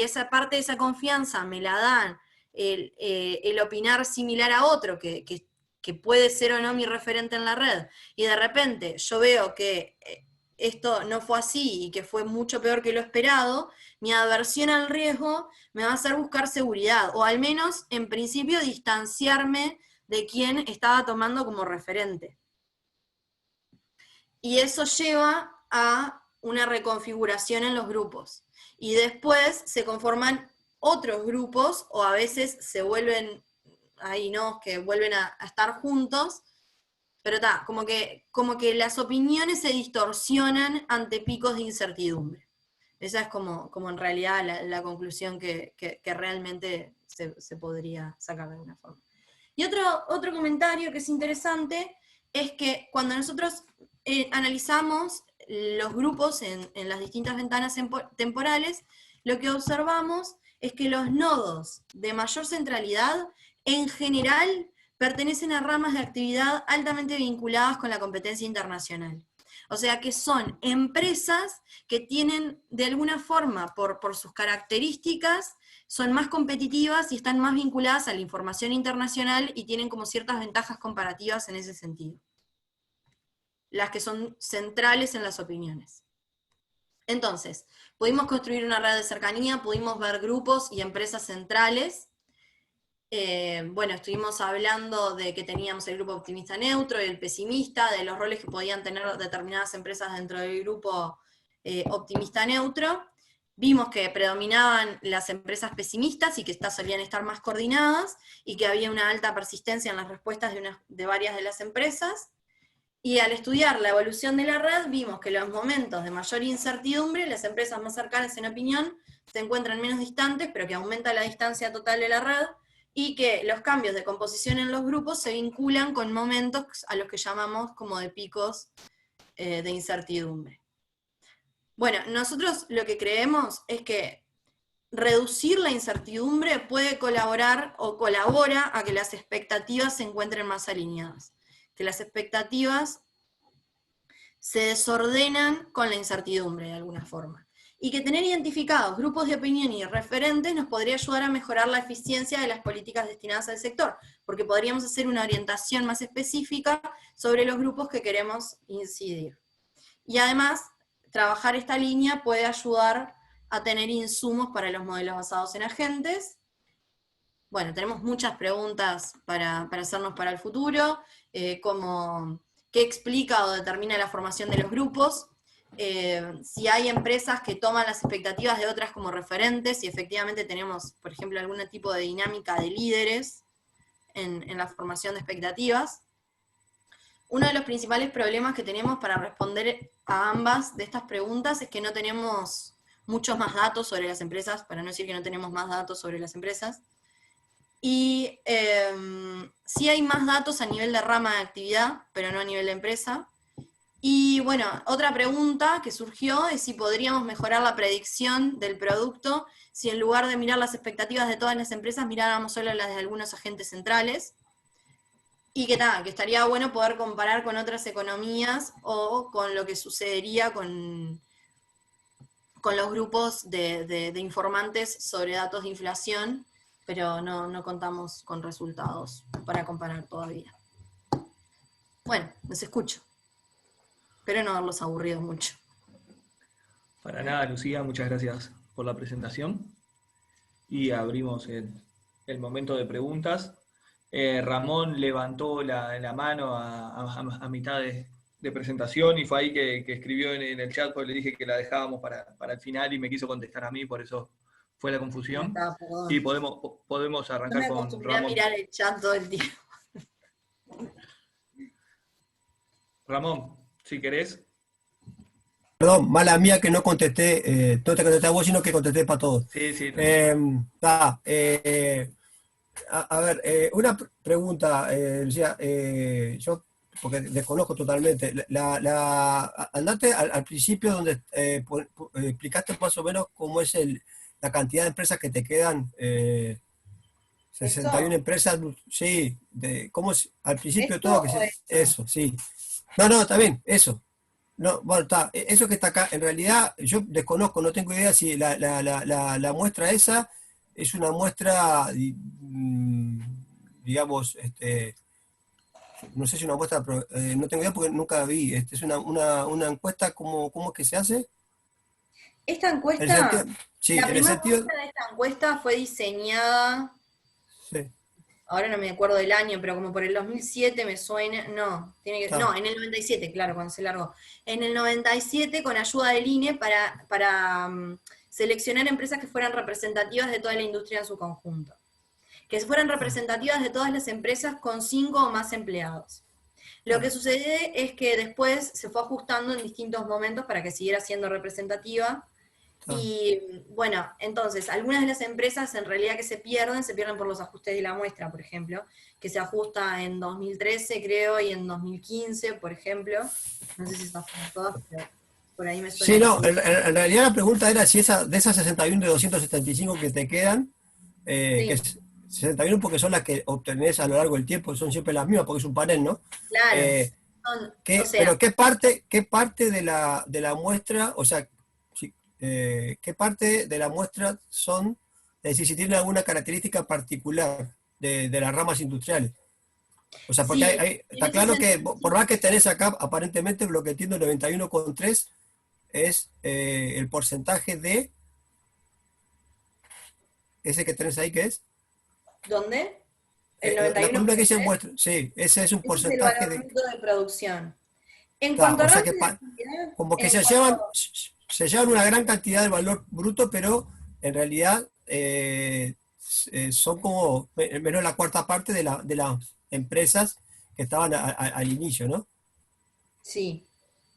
esa parte de esa confianza me la dan el opinar similar a otro, que puede ser o no mi referente en la red, y de repente yo veo que esto no fue así y que fue mucho peor que lo esperado, mi aversión al riesgo me va a hacer buscar seguridad, o al menos, en principio, distanciarme de quien estaba tomando como referente. Y eso lleva a una reconfiguración en los grupos. Y después se conforman otros grupos, o a veces se vuelven, ahí no, que vuelven a estar juntos, pero está, como que las opiniones se distorsionan ante picos de incertidumbre. Esa es como en realidad la conclusión que realmente se podría sacar de alguna forma. Y otro comentario que es interesante es que cuando nosotros analizamos los grupos en las distintas ventanas temporales, lo que observamos es que los nodos de mayor centralidad, en general, pertenecen a ramas de actividad altamente vinculadas con la competencia internacional. O sea que son empresas que tienen, de alguna forma, por sus características, son más competitivas y están más vinculadas a la información internacional y tienen como ciertas ventajas comparativas en ese sentido. Las que son centrales en las opiniones. Entonces, pudimos construir una red de cercanía, pudimos ver grupos y empresas centrales. Bueno, estuvimos hablando de que teníamos el grupo optimista neutro y el pesimista, de los roles que podían tener determinadas empresas dentro del grupo optimista neutro. Vimos que predominaban las empresas pesimistas y que estas solían estar más coordinadas y que había una alta persistencia en las respuestas de varias de las empresas. Y al estudiar la evolución de la red, vimos que en los momentos de mayor incertidumbre, las empresas más cercanas en opinión se encuentran menos distantes, pero que aumenta la distancia total de la red, y que los cambios de composición en los grupos se vinculan con momentos a los que llamamos como de picos de incertidumbre. Bueno, nosotros lo que creemos es que reducir la incertidumbre puede colaborar o colabora a que las expectativas se encuentren más alineadas, que las expectativas se desordenan con la incertidumbre de alguna forma. Y que tener identificados grupos de opinión y referentes nos podría ayudar a mejorar la eficiencia de las políticas destinadas al sector, porque podríamos hacer una orientación más específica sobre los grupos que queremos incidir. Y además, trabajar esta línea puede ayudar a tener insumos para los modelos basados en agentes. Bueno, tenemos muchas preguntas para hacernos para el futuro, como qué explica o determina la formación de los grupos, si hay empresas que toman las expectativas de otras como referentes, si efectivamente tenemos, por ejemplo, algún tipo de dinámica de líderes en la formación de expectativas. Uno de los principales problemas que tenemos para responder a ambas de estas preguntas es que no tenemos muchos más datos sobre las empresas, para no decir que no tenemos más datos sobre las empresas. Y sí hay más datos a nivel de rama de actividad, pero no a nivel de empresa. Y bueno, otra pregunta que surgió es si podríamos mejorar la predicción del producto si en lugar de mirar las expectativas de todas las empresas miráramos solo las de algunos agentes centrales. Y que nada, que estaría bueno poder comparar con otras economías o con lo que sucedería con los grupos de informantes sobre datos de inflación, pero no contamos con resultados para comparar todavía. Bueno, los escucho. Espero no haberlos aburrido mucho. Para nada, Lucía, muchas gracias por la presentación. Y abrimos el momento de preguntas. Ramón levantó la mano a mitad de presentación y fue ahí que escribió en el chat, porque le dije que la dejábamos para el final y me quiso contestar a mí, por eso fue la confusión. Y podemos No arrancar me con acostumbré a Ramón. mirar el chat todo el tiempo. Ramón, si querés. Perdón, mala mía que no contesté, no te contesté a vos, sino que contesté para todos. Sí. A ver, una pregunta, Lucía, yo, porque desconozco totalmente, andate al principio donde explicaste más o menos cómo es la cantidad de empresas que te quedan, 61 empresas, sí, cómo es, al principio de todo, eso, sí. No, está bien, eso. No, bueno, está, eso que está acá, en realidad yo desconozco, no tengo idea si la muestra esa es una muestra, digamos, no sé si una muestra, no tengo idea porque nunca la vi, es una encuesta, ¿cómo es que se hace? Esta encuesta, Sí, la en el primera sentido, muestra de esta encuesta fue diseñada, sí, ahora no me acuerdo del año, pero como por el 2007 me suena, no, en el 97, claro, cuando se largó. En el 97, con ayuda del INE, para seleccionar empresas que fueran representativas de toda la industria en su conjunto. Que fueran representativas de todas las empresas con 5 o más empleados. Lo que sucede es que después se fue ajustando en distintos momentos para que siguiera siendo representativa. Y bueno, entonces, algunas de las empresas en realidad que se pierden por los ajustes de la muestra, por ejemplo, que se ajusta en 2013, creo, y en 2015, por ejemplo. No sé si están todas, pero por ahí me suena. Sí, no, en realidad la pregunta era si de esas 61 de 275 que te quedan, que es 61 porque son las que obtenés a lo largo del tiempo, son siempre las mismas porque es un panel, ¿no? Claro. Pero ¿qué parte de la muestra, o sea, qué parte de la muestra son, es decir, si tienen alguna característica particular de las ramas industriales? O sea, porque está claro que por más que tenés acá, aparentemente, lo que entiendo, el 91,3 es el porcentaje de ese que tenés ahí, ¿qué es? ¿Dónde? El 91. La columna que se muestra, sí, ese es un porcentaje es el valor bruto de producción. En Está, cuanto a o sea que como que se llevan una gran cantidad de valor bruto, pero en realidad son como menos la cuarta parte de las empresas que estaban al inicio, ¿no? Sí.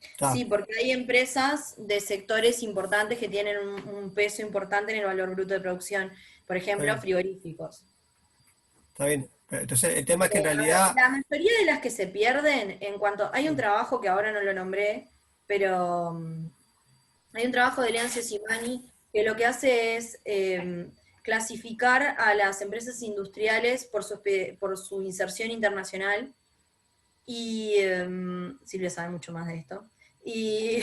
Está. Sí, porque hay empresas de sectores importantes que tienen un peso importante en el valor bruto de producción. Por ejemplo, frigoríficos. Está bien. Entonces, el tema es que en realidad... La mayoría de las que se pierden, hay un trabajo que ahora no lo nombré, pero hay un trabajo de Leoncio Simani que lo que hace es clasificar a las empresas industriales por su inserción internacional, y Silvia sabe mucho más de esto, y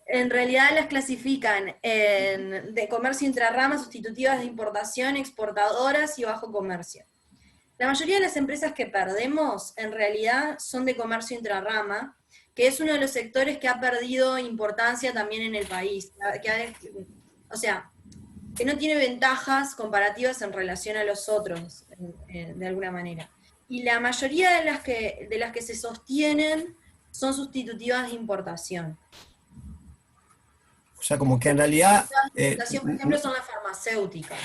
en realidad las clasifican de comercio intrarrama, sustitutivas de importación, exportadoras y bajo comercio. La mayoría de las empresas que perdemos, en realidad, son de comercio intrarrama, que es uno de los sectores que ha perdido importancia también en el país. Que no tiene ventajas comparativas en relación a los otros, de alguna manera. Y la mayoría de las que se sostienen son sustitutivas de importación. O sea, como que en realidad Por ejemplo, son las farmacéuticas.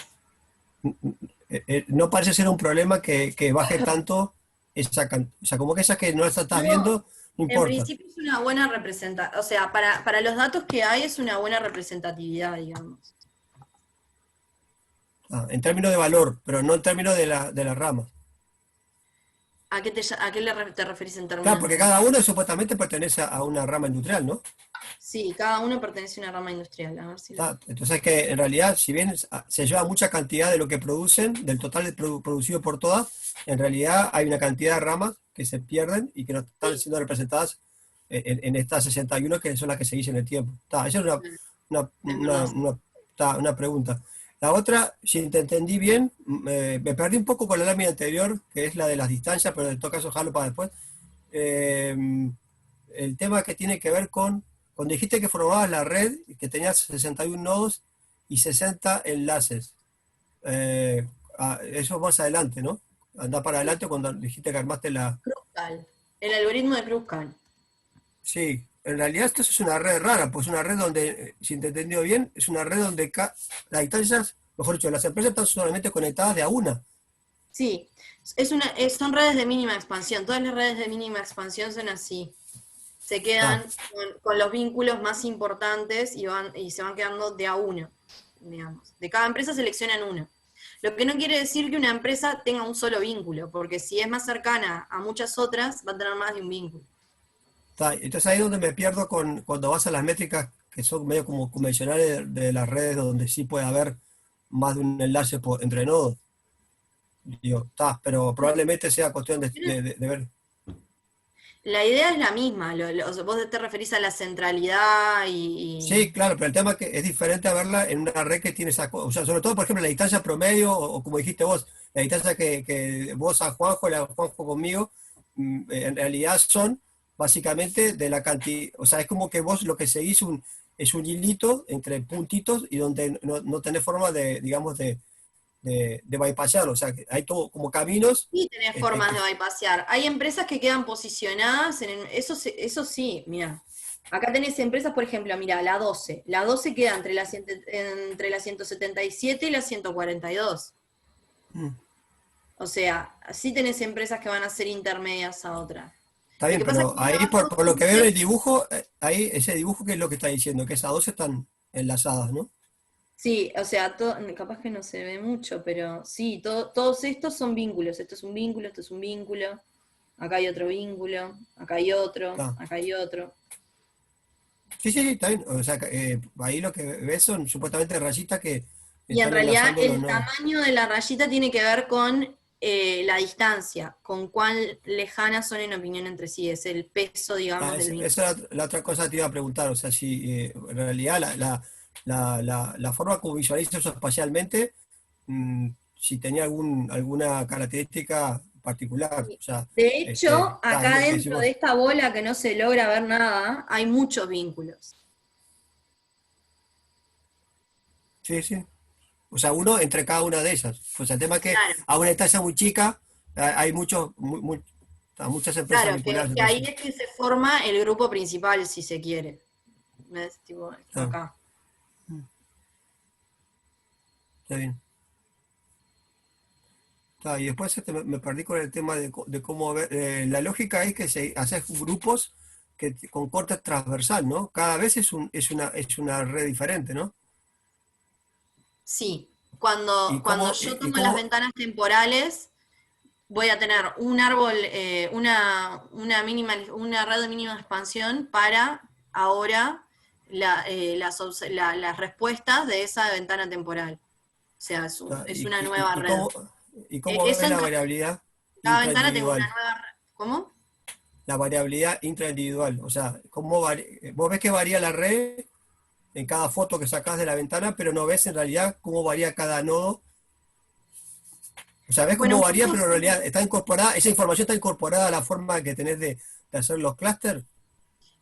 no parece ser un problema que baje tanto esa cantidad. O sea, como que esas que no las estás No, viendo, no en importa. principio es una buena representación, o sea, para los datos que hay es una buena representatividad, digamos. En términos de valor, pero no en términos de la rama. ¿A qué te referís en Claro, términos porque de...? cada uno supuestamente pertenece a una rama industrial, ¿no? Sí, cada uno pertenece a una rama industrial, a ver si lo... Entonces que en realidad, si bien se lleva mucha cantidad de lo que producen, del total producido por todas, en realidad hay una cantidad de ramas que se pierden y que no están siendo representadas en estas 61 que son las que se dicen en el tiempo. Esa es Es verdad. una pregunta. La otra, si te entendí bien, me perdí un poco con la lámina anterior, que es la de las distancias, pero en todo caso dejarlo para después. Eh, el tema que tiene que ver con, cuando dijiste que formabas la red, que tenías 61 nodos y 60 enlaces. Eso más adelante, ¿no? Anda para adelante cuando dijiste que armaste la... Kruskal, el algoritmo de Kruskal. Sí, en realidad esto es una red rara, pues una red donde, si te he entendido bien, es una red donde las distancias, mejor dicho, las empresas están solamente conectadas de a una. Sí, son redes de mínima expansión, todas las redes de mínima expansión son así. Se quedan con los vínculos más importantes y se van quedando de a uno, digamos. De cada empresa seleccionan uno. Lo que no quiere decir que una empresa tenga un solo vínculo, porque si es más cercana a muchas otras, va a tener más de un vínculo. Entonces ahí es donde me pierdo cuando vas a las métricas que son medio como convencionales de las redes donde sí puede haber más de un enlace entre nodos. Digo, pero probablemente sea cuestión de ver. La idea es la misma, o sea, vos te referís a la centralidad Sí, claro, pero el tema es que es diferente a verla en una red que tiene esa cosa. O sea, sobre todo, por ejemplo, la distancia promedio, o como dijiste vos, la distancia que vos a Juanjo, la Juanjo conmigo, en realidad son básicamente de la cantidad. O sea, es como que vos lo que seguís es un hilito entre puntitos y donde no tenés forma de, digamos, de bypassar. O sea, que hay todo como caminos. sí tenés formas de bypassear. Hay empresas que quedan posicionadas eso sí, mira. Acá tenés empresas, por ejemplo, mira, la 12. La 12 queda entre la 177 y la 142. Mm. O sea, sí tenés empresas que van a ser intermedias a otras. Está Lo bien, que pasa es pero que ahí cada por lo que veo en uno- el dibujo, ahí ese dibujo que es lo que está diciendo, que esas dos están enlazadas, ¿no? Sí, o sea, capaz que no se ve mucho, pero sí, todos estos son vínculos. Esto es un vínculo, esto es un vínculo. Acá hay otro vínculo, acá hay otro, Ah. acá hay otro. Sí, sí, sí, está bien. O sea, ahí lo que ves son supuestamente rayitas que Y en están realidad enlazando los el nodos. tamaño de la rayita tiene que ver con la distancia, con cuán lejanas son en opinión entre sí, es el peso, digamos, del vínculo. Esa es la otra cosa que te iba a preguntar. O sea, si en realidad la forma como visualiza eso espacialmente, si tenía alguna característica particular. O sea, De hecho, es acá lo que dentro de decimos. esta bola que no se logra ver nada, hay muchos vínculos. Sí, sí. O sea, uno entre cada una de ellas. O sea, el tema es que Claro, a una distancia muy chica hay muchas empresas claro, vinculadas que entre ahí sí. es que se forma el grupo principal, si se quiere. ¿Ves? Tipo, Claro, acá. está bien. Y después me perdí con el tema de cómo ver. La lógica es que haces grupos con corte transversal, ¿no? Cada vez es una red diferente, ¿no? Sí, ¿Y cuando cómo, yo y tomo las cómo, ventanas temporales, voy a tener un árbol, una red de mínima expansión para ahora las respuestas de esa ventana temporal. O sea, es una nueva red. y cómo ves Eso la en variabilidad cada ventana tengo una intraindividual? nueva red. ¿Cómo? La variabilidad intraindividual. O sea, vos ves que varía la red en cada foto que sacás de la ventana, pero no ves en realidad cómo varía cada nodo. O sea, ves Bueno, cómo un varía, poco pero en sí. realidad está incorporada, esa información está incorporada a la forma que tenés de hacer los clústeres.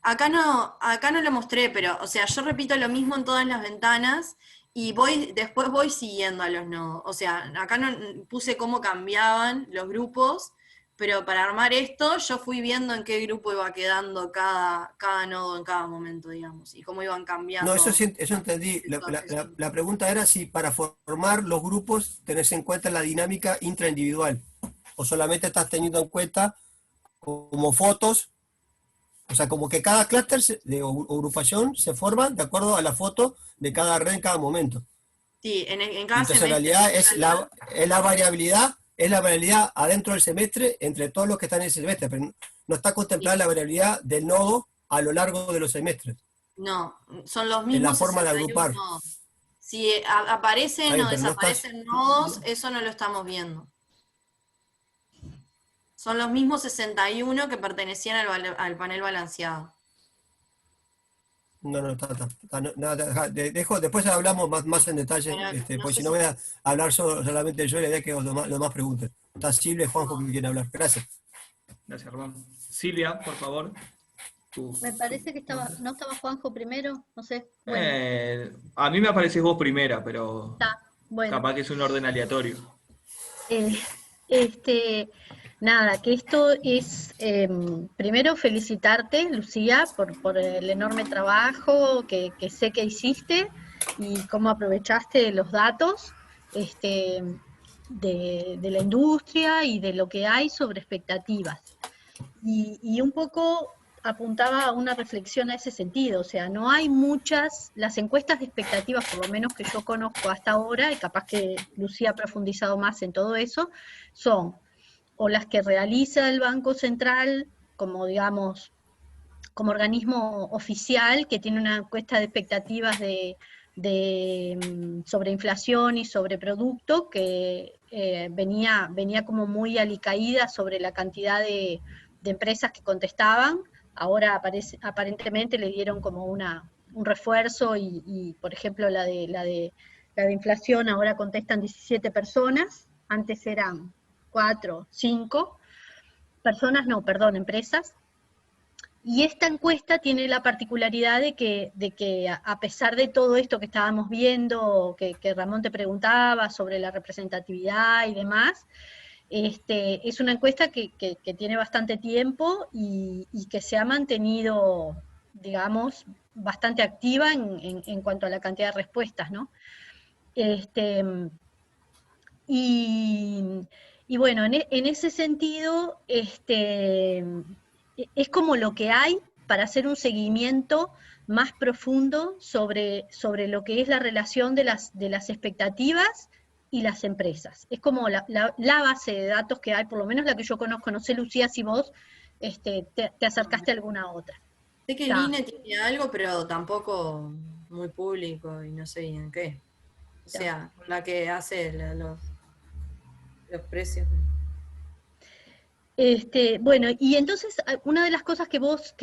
Acá no lo mostré, pero, o sea, yo repito lo mismo en todas las ventanas y después voy siguiendo a los nodos. O sea, acá no puse cómo cambiaban los grupos, pero para armar esto yo fui viendo en qué grupo iba quedando cada nodo en cada momento, digamos, y cómo iban cambiando. No, eso entendí. La pregunta era si para formar los grupos tenés en cuenta la dinámica intraindividual, o solamente estás teniendo en cuenta como fotos, o sea, como que cada clúster o agrupación se forma de acuerdo a la foto de cada red en cada momento. Sí, en cada Entonces, semestre. en realidad es la variabilidad adentro del semestre entre todos los que están en el semestre, pero no está contemplada la variabilidad del nodo a lo largo de los semestres. No, son los mismos. En la forma de agrupar. Nodos. Si aparecen bien, o desaparecen nodos, eso no lo estamos viendo. Son los mismos 61 que pertenecían al panel balanceado. No, después hablamos más en detalle, porque si no voy a hablar solamente yo, la idea es que los demás pregunten. Está Silvia y Juanjo que quieren hablar. Gracias. Gracias, Román. Silvia, por favor. Me parece que no estaba Juanjo primero, no sé. Bueno. A mí me apareces vos primera, pero bueno. Capaz que es un orden aleatorio. Nada, que esto es, primero felicitarte, Lucía, por el enorme trabajo que sé que hiciste y cómo aprovechaste los datos de la industria y de lo que hay sobre expectativas. Y un poco apuntaba a una reflexión a ese sentido, o sea, no hay las encuestas de expectativas, por lo menos que yo conozco hasta ahora, y capaz que Lucía ha profundizado más en todo eso, son o las que realiza el Banco Central, como digamos, como organismo oficial, que tiene una encuesta de expectativas sobre inflación y sobre producto, que venía como muy alicaída sobre la cantidad de empresas que contestaban. Ahora aparentemente le dieron como un refuerzo y por ejemplo la de inflación ahora contestan 17 personas, antes eran 4, 5 personas, empresas. Y esta encuesta tiene la particularidad de que a pesar de todo esto que estábamos viendo, que Ramón te preguntaba sobre la representatividad y demás, es una encuesta que tiene bastante tiempo y que se ha mantenido, digamos, bastante activa en cuanto a la cantidad de respuestas, ¿no? Y bueno, en ese sentido, es como lo que hay para hacer un seguimiento más profundo sobre lo que es la relación de las expectativas y las empresas. Es como la base de datos que hay, por lo menos la que yo conozco. No sé, Lucía, si vos te acercaste a alguna otra. Sé que el INE tiene algo, pero tampoco muy público y no sé en qué. O sea, la que hace los precios. Bueno, y entonces una de las cosas que vos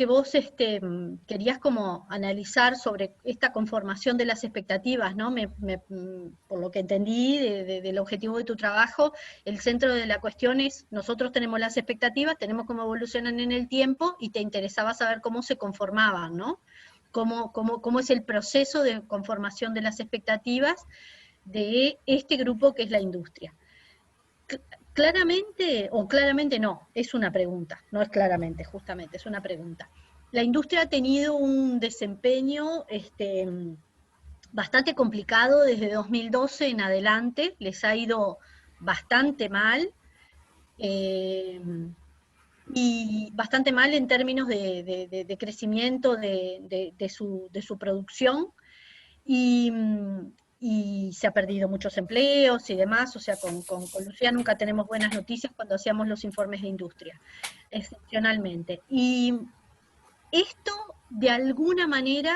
querías como analizar sobre esta conformación de las expectativas, ¿no? Por lo que entendí del objetivo de tu trabajo, el centro de la cuestión es, nosotros tenemos las expectativas, tenemos cómo evolucionan en el tiempo, y te interesaba saber cómo se conformaban, ¿no? Cómo es el proceso de conformación de las expectativas de este grupo que es la industria. Claramente no, es una pregunta, no es claramente, justamente, es una pregunta. La industria ha tenido un desempeño bastante complicado desde 2012 en adelante, les ha ido bastante mal, y bastante mal en términos de crecimiento de su producción, y se ha perdido muchos empleos y demás. O sea, con Lucía nunca tenemos buenas noticias cuando hacíamos los informes de industria, excepcionalmente. Y esto, de alguna manera,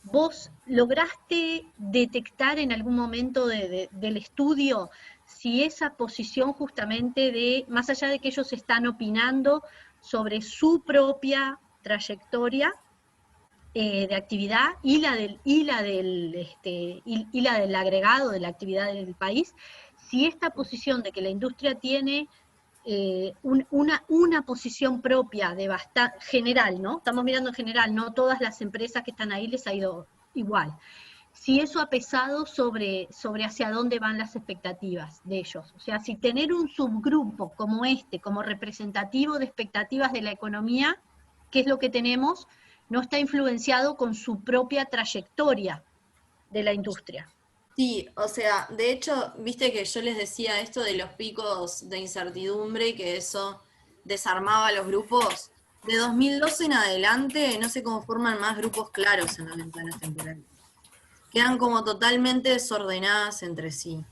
¿vos lograste detectar en algún momento del estudio si esa posición justamente más allá de que ellos están opinando sobre su propia trayectoria de actividad y la del agregado de la actividad del país, si esta posición de que la industria tiene una posición propia general, ¿no? Estamos mirando en general, no todas las empresas que están ahí les ha ido igual. si eso ha pesado sobre hacia dónde van las expectativas de ellos. O sea, si tener un subgrupo como este, como representativo de expectativas de la economía, que es lo que tenemos, no está influenciado con su propia trayectoria de la industria. Sí, o sea, de hecho, viste que yo les decía esto de los picos de incertidumbre y que eso desarmaba los grupos. De 2012 en adelante no se conforman más grupos claros en las ventanas temporales. Quedan como totalmente desordenadas entre sí.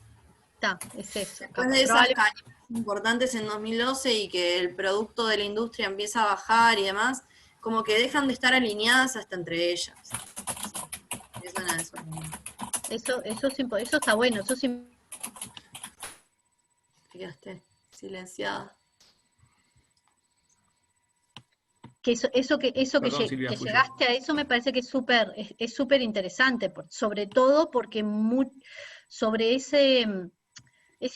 Es eso. Después de esas caídas importantes en 2012 y que el producto de la industria empieza a bajar y demás, como que dejan de estar alineadas hasta entre ellas. Eso está bueno, eso sí. Quedaste silenciada. Que Perdón, Silvia, que fui yo. llegaste a eso me parece que es súper interesante, sobre todo porque sobre ese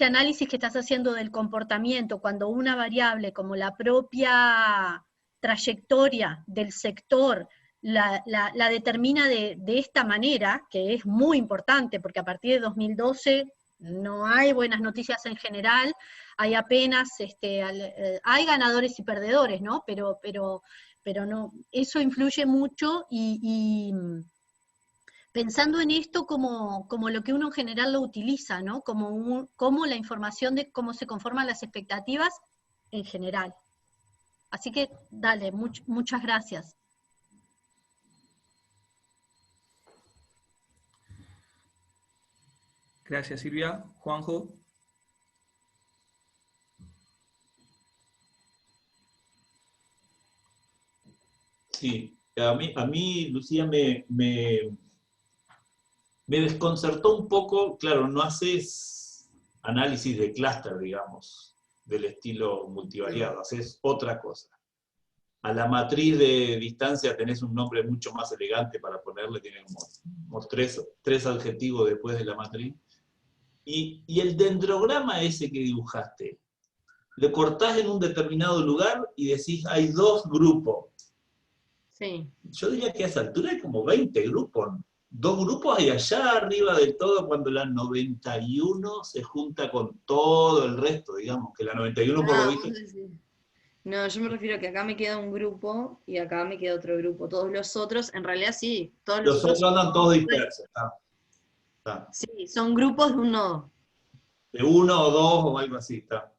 análisis que estás haciendo del comportamiento, cuando una variable como la propia trayectoria del sector la determina de esta manera, que es muy importante, porque a partir de 2012 no hay buenas noticias en general, hay apenas, hay ganadores y perdedores, ¿no? Pero no, eso influye mucho y pensando en esto como lo que uno en general lo utiliza, ¿no? Como la información de cómo se conforman las expectativas en general. Así que, dale, muchas gracias. Gracias, Silvia. Juanjo. Sí, a mí Lucía, me desconcertó un poco, claro, no haces análisis de clúster, digamos, del estilo multivariado, haces otra cosa. A la matriz de distancia tenés un nombre mucho más elegante para ponerle, tiene como tres adjetivos después de la matriz. Y el dendrograma ese que dibujaste, lo cortás en un determinado lugar y decís, hay dos grupos. Sí. Yo diría que a esa altura hay como 20 grupos. Dos grupos hay allá arriba del todo cuando la 91 se junta con todo el resto, digamos, que la 91 por lo visto... No, yo me refiero a que acá me queda un grupo y acá me queda otro grupo. Todos los otros, en realidad sí, todos los Los otros andan todos dispersos. Sí, son grupos de un nodo. De uno o dos o algo así, está.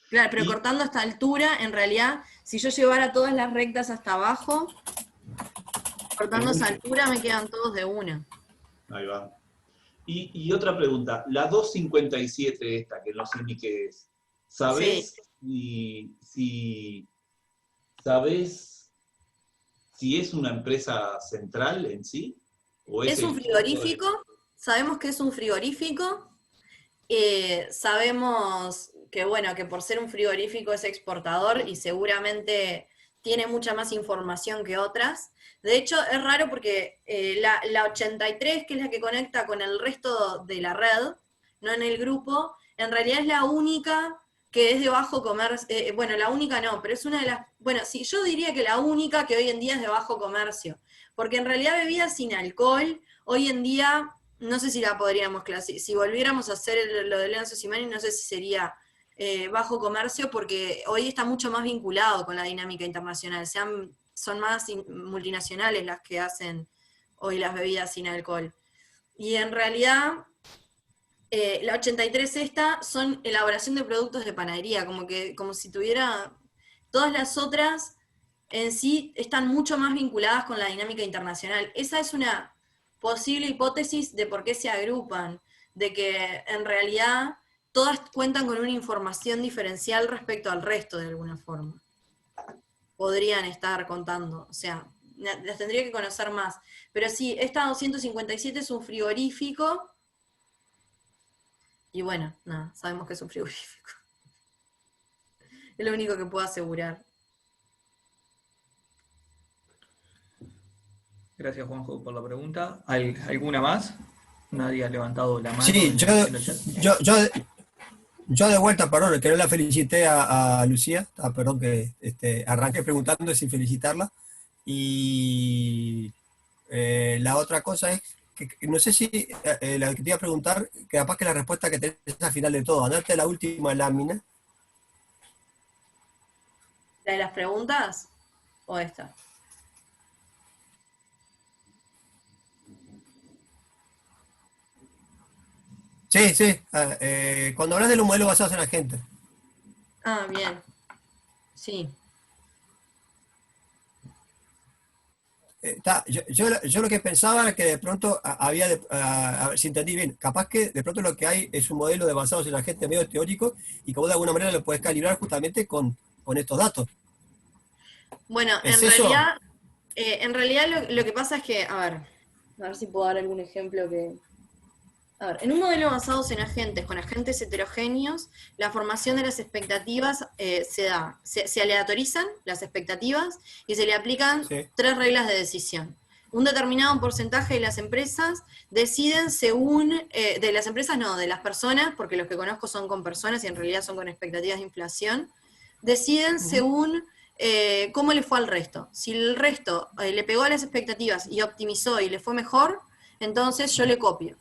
Claro, pero cortando esta altura, en realidad, si yo llevara todas las rectas hasta abajo, cortando esa altura me quedan todos de una. Ahí va. Y otra pregunta, la 257 esta, que no sé ni qué es, ¿sabés ¿sabés si es una empresa central en sí? ¿O es un frigorífico, sabemos que es un frigorífico, sabemos que, bueno, que por ser un frigorífico es exportador y seguramente tiene mucha más información que otras. De hecho, es raro porque la 83, que es la que conecta con el resto de la red, no en el grupo, en realidad es la única que es de bajo comercio, bueno, la única no, pero es una de las, bueno, sí, yo diría que la única que hoy en día es de bajo comercio, porque en realidad bebidas sin alcohol, hoy en día, no sé si la podríamos clasificar, si volviéramos a hacer lo de Leoncio Simani, no sé si sería bajo comercio, porque hoy está mucho más vinculado con la dinámica internacional, son más multinacionales las que hacen hoy las bebidas sin alcohol. Y en realidad, la 83 esta son elaboración de productos de panadería, como si tuviera, todas las otras en sí están mucho más vinculadas con la dinámica internacional. Esa es una posible hipótesis de por qué se agrupan, de que en realidad todas cuentan con una información diferencial respecto al resto de alguna forma. Podrían estar contando, o sea, las tendría que conocer más. Pero sí, esta 257 es un frigorífico, y bueno, nada, sabemos que es un frigorífico. Es lo único que puedo asegurar. Gracias, Juanjo, por la pregunta. ¿Alguna más? Nadie ha levantado la mano. Sí, en el chat. Yo de vuelta, perdón, que no la felicité a Lucía, perdón que arranqué preguntando sin felicitarla. Y la otra cosa es no sé si la que te iba a preguntar, que capaz que la respuesta que tenés al final de todo, andate a la última lámina. ¿La de las preguntas? ¿O esta? Sí, sí. Cuando hablas de los modelos basados en la gente. Ah, bien. Sí. Yo lo que pensaba era que de pronto había, a ver si entendí bien, capaz que de pronto lo que hay es un modelo de basados en la gente medio teórico y que vos de alguna manera lo podés calibrar justamente con estos datos. Bueno, ¿Es eso? en realidad lo que pasa es que, a ver si puedo dar algún ejemplo que... A ver, en un modelo basado en agentes, con agentes heterogéneos, la formación de las expectativas se aleatorizan las expectativas y se le aplican Sí. 3 reglas de decisión. Un determinado porcentaje de las empresas deciden según, de las empresas no, de las personas, porque los que conozco son con personas y en realidad son con expectativas de inflación, deciden según cómo le fue al resto. Si el resto le pegó a las expectativas y optimizó y le fue mejor, entonces yo le copio.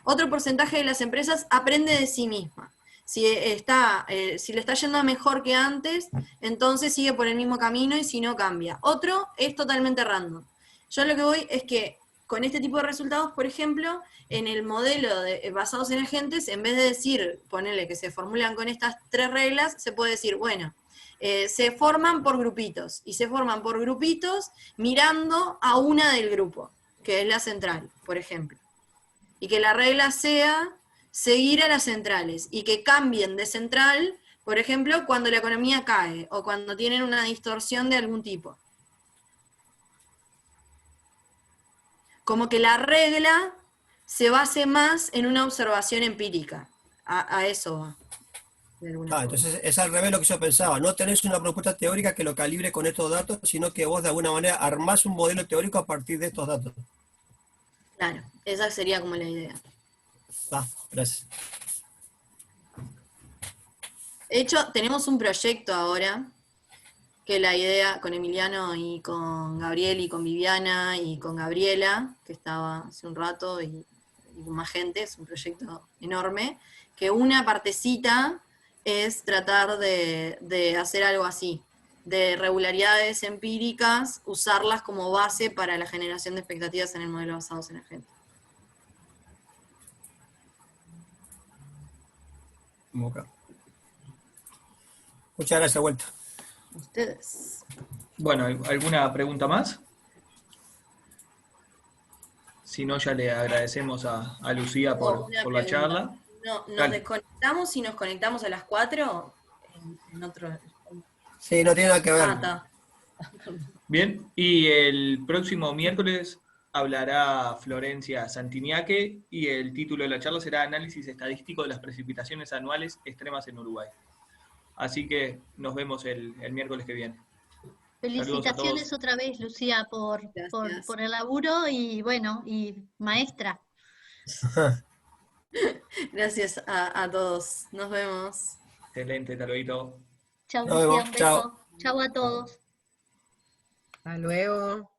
Otro porcentaje de las empresas aprende de sí misma. Si le está yendo mejor que antes, entonces sigue por el mismo camino y si no, cambia. Otro es totalmente random. Yo lo que voy es que con este tipo de resultados, por ejemplo, en el modelo basados en agentes, en vez de decir, ponerle que se formulan con estas 3 reglas, se puede decir, bueno, se forman por grupitos, y se forman por grupitos mirando a una del grupo, que es la central, por ejemplo. Y que la regla sea seguir a las centrales y que cambien de central, por ejemplo, cuando la economía cae o cuando tienen una distorsión de algún tipo. Como que la regla se base más en una observación empírica. A eso va. Entonces es al revés lo que yo pensaba. No tenés una propuesta teórica que lo calibre con estos datos, sino que vos de alguna manera armás un modelo teórico a partir de estos datos. Claro, esa sería como la idea. Gracias. De hecho, tenemos un proyecto ahora, que la idea con Emiliano y con Gabriel y con Viviana y con Gabriela, que estaba hace un rato, y con más gente, es un proyecto enorme, que una partecita es tratar de hacer algo así, de regularidades empíricas, usarlas como base para la generación de expectativas en el modelo basados en agentes. Muchas gracias, vuelta. Ustedes. Bueno, ¿alguna pregunta más? Si no, ya le agradecemos a Lucía por la charla. No, ¿nos desconectamos y nos conectamos a las 4? En otro... Sí, no tiene nada que ver. Está. Bien, y el próximo miércoles hablará Florencia Santiniaque y el título de la charla será Análisis estadístico de las precipitaciones anuales extremas en Uruguay. Así que nos vemos el miércoles que viene. Felicitaciones otra vez, Lucía, por el laburo y bueno, y maestra. Gracias a todos. Nos vemos. Excelente, hasta luego. Chau, Lucía, un beso. Chau a todos. Hasta luego.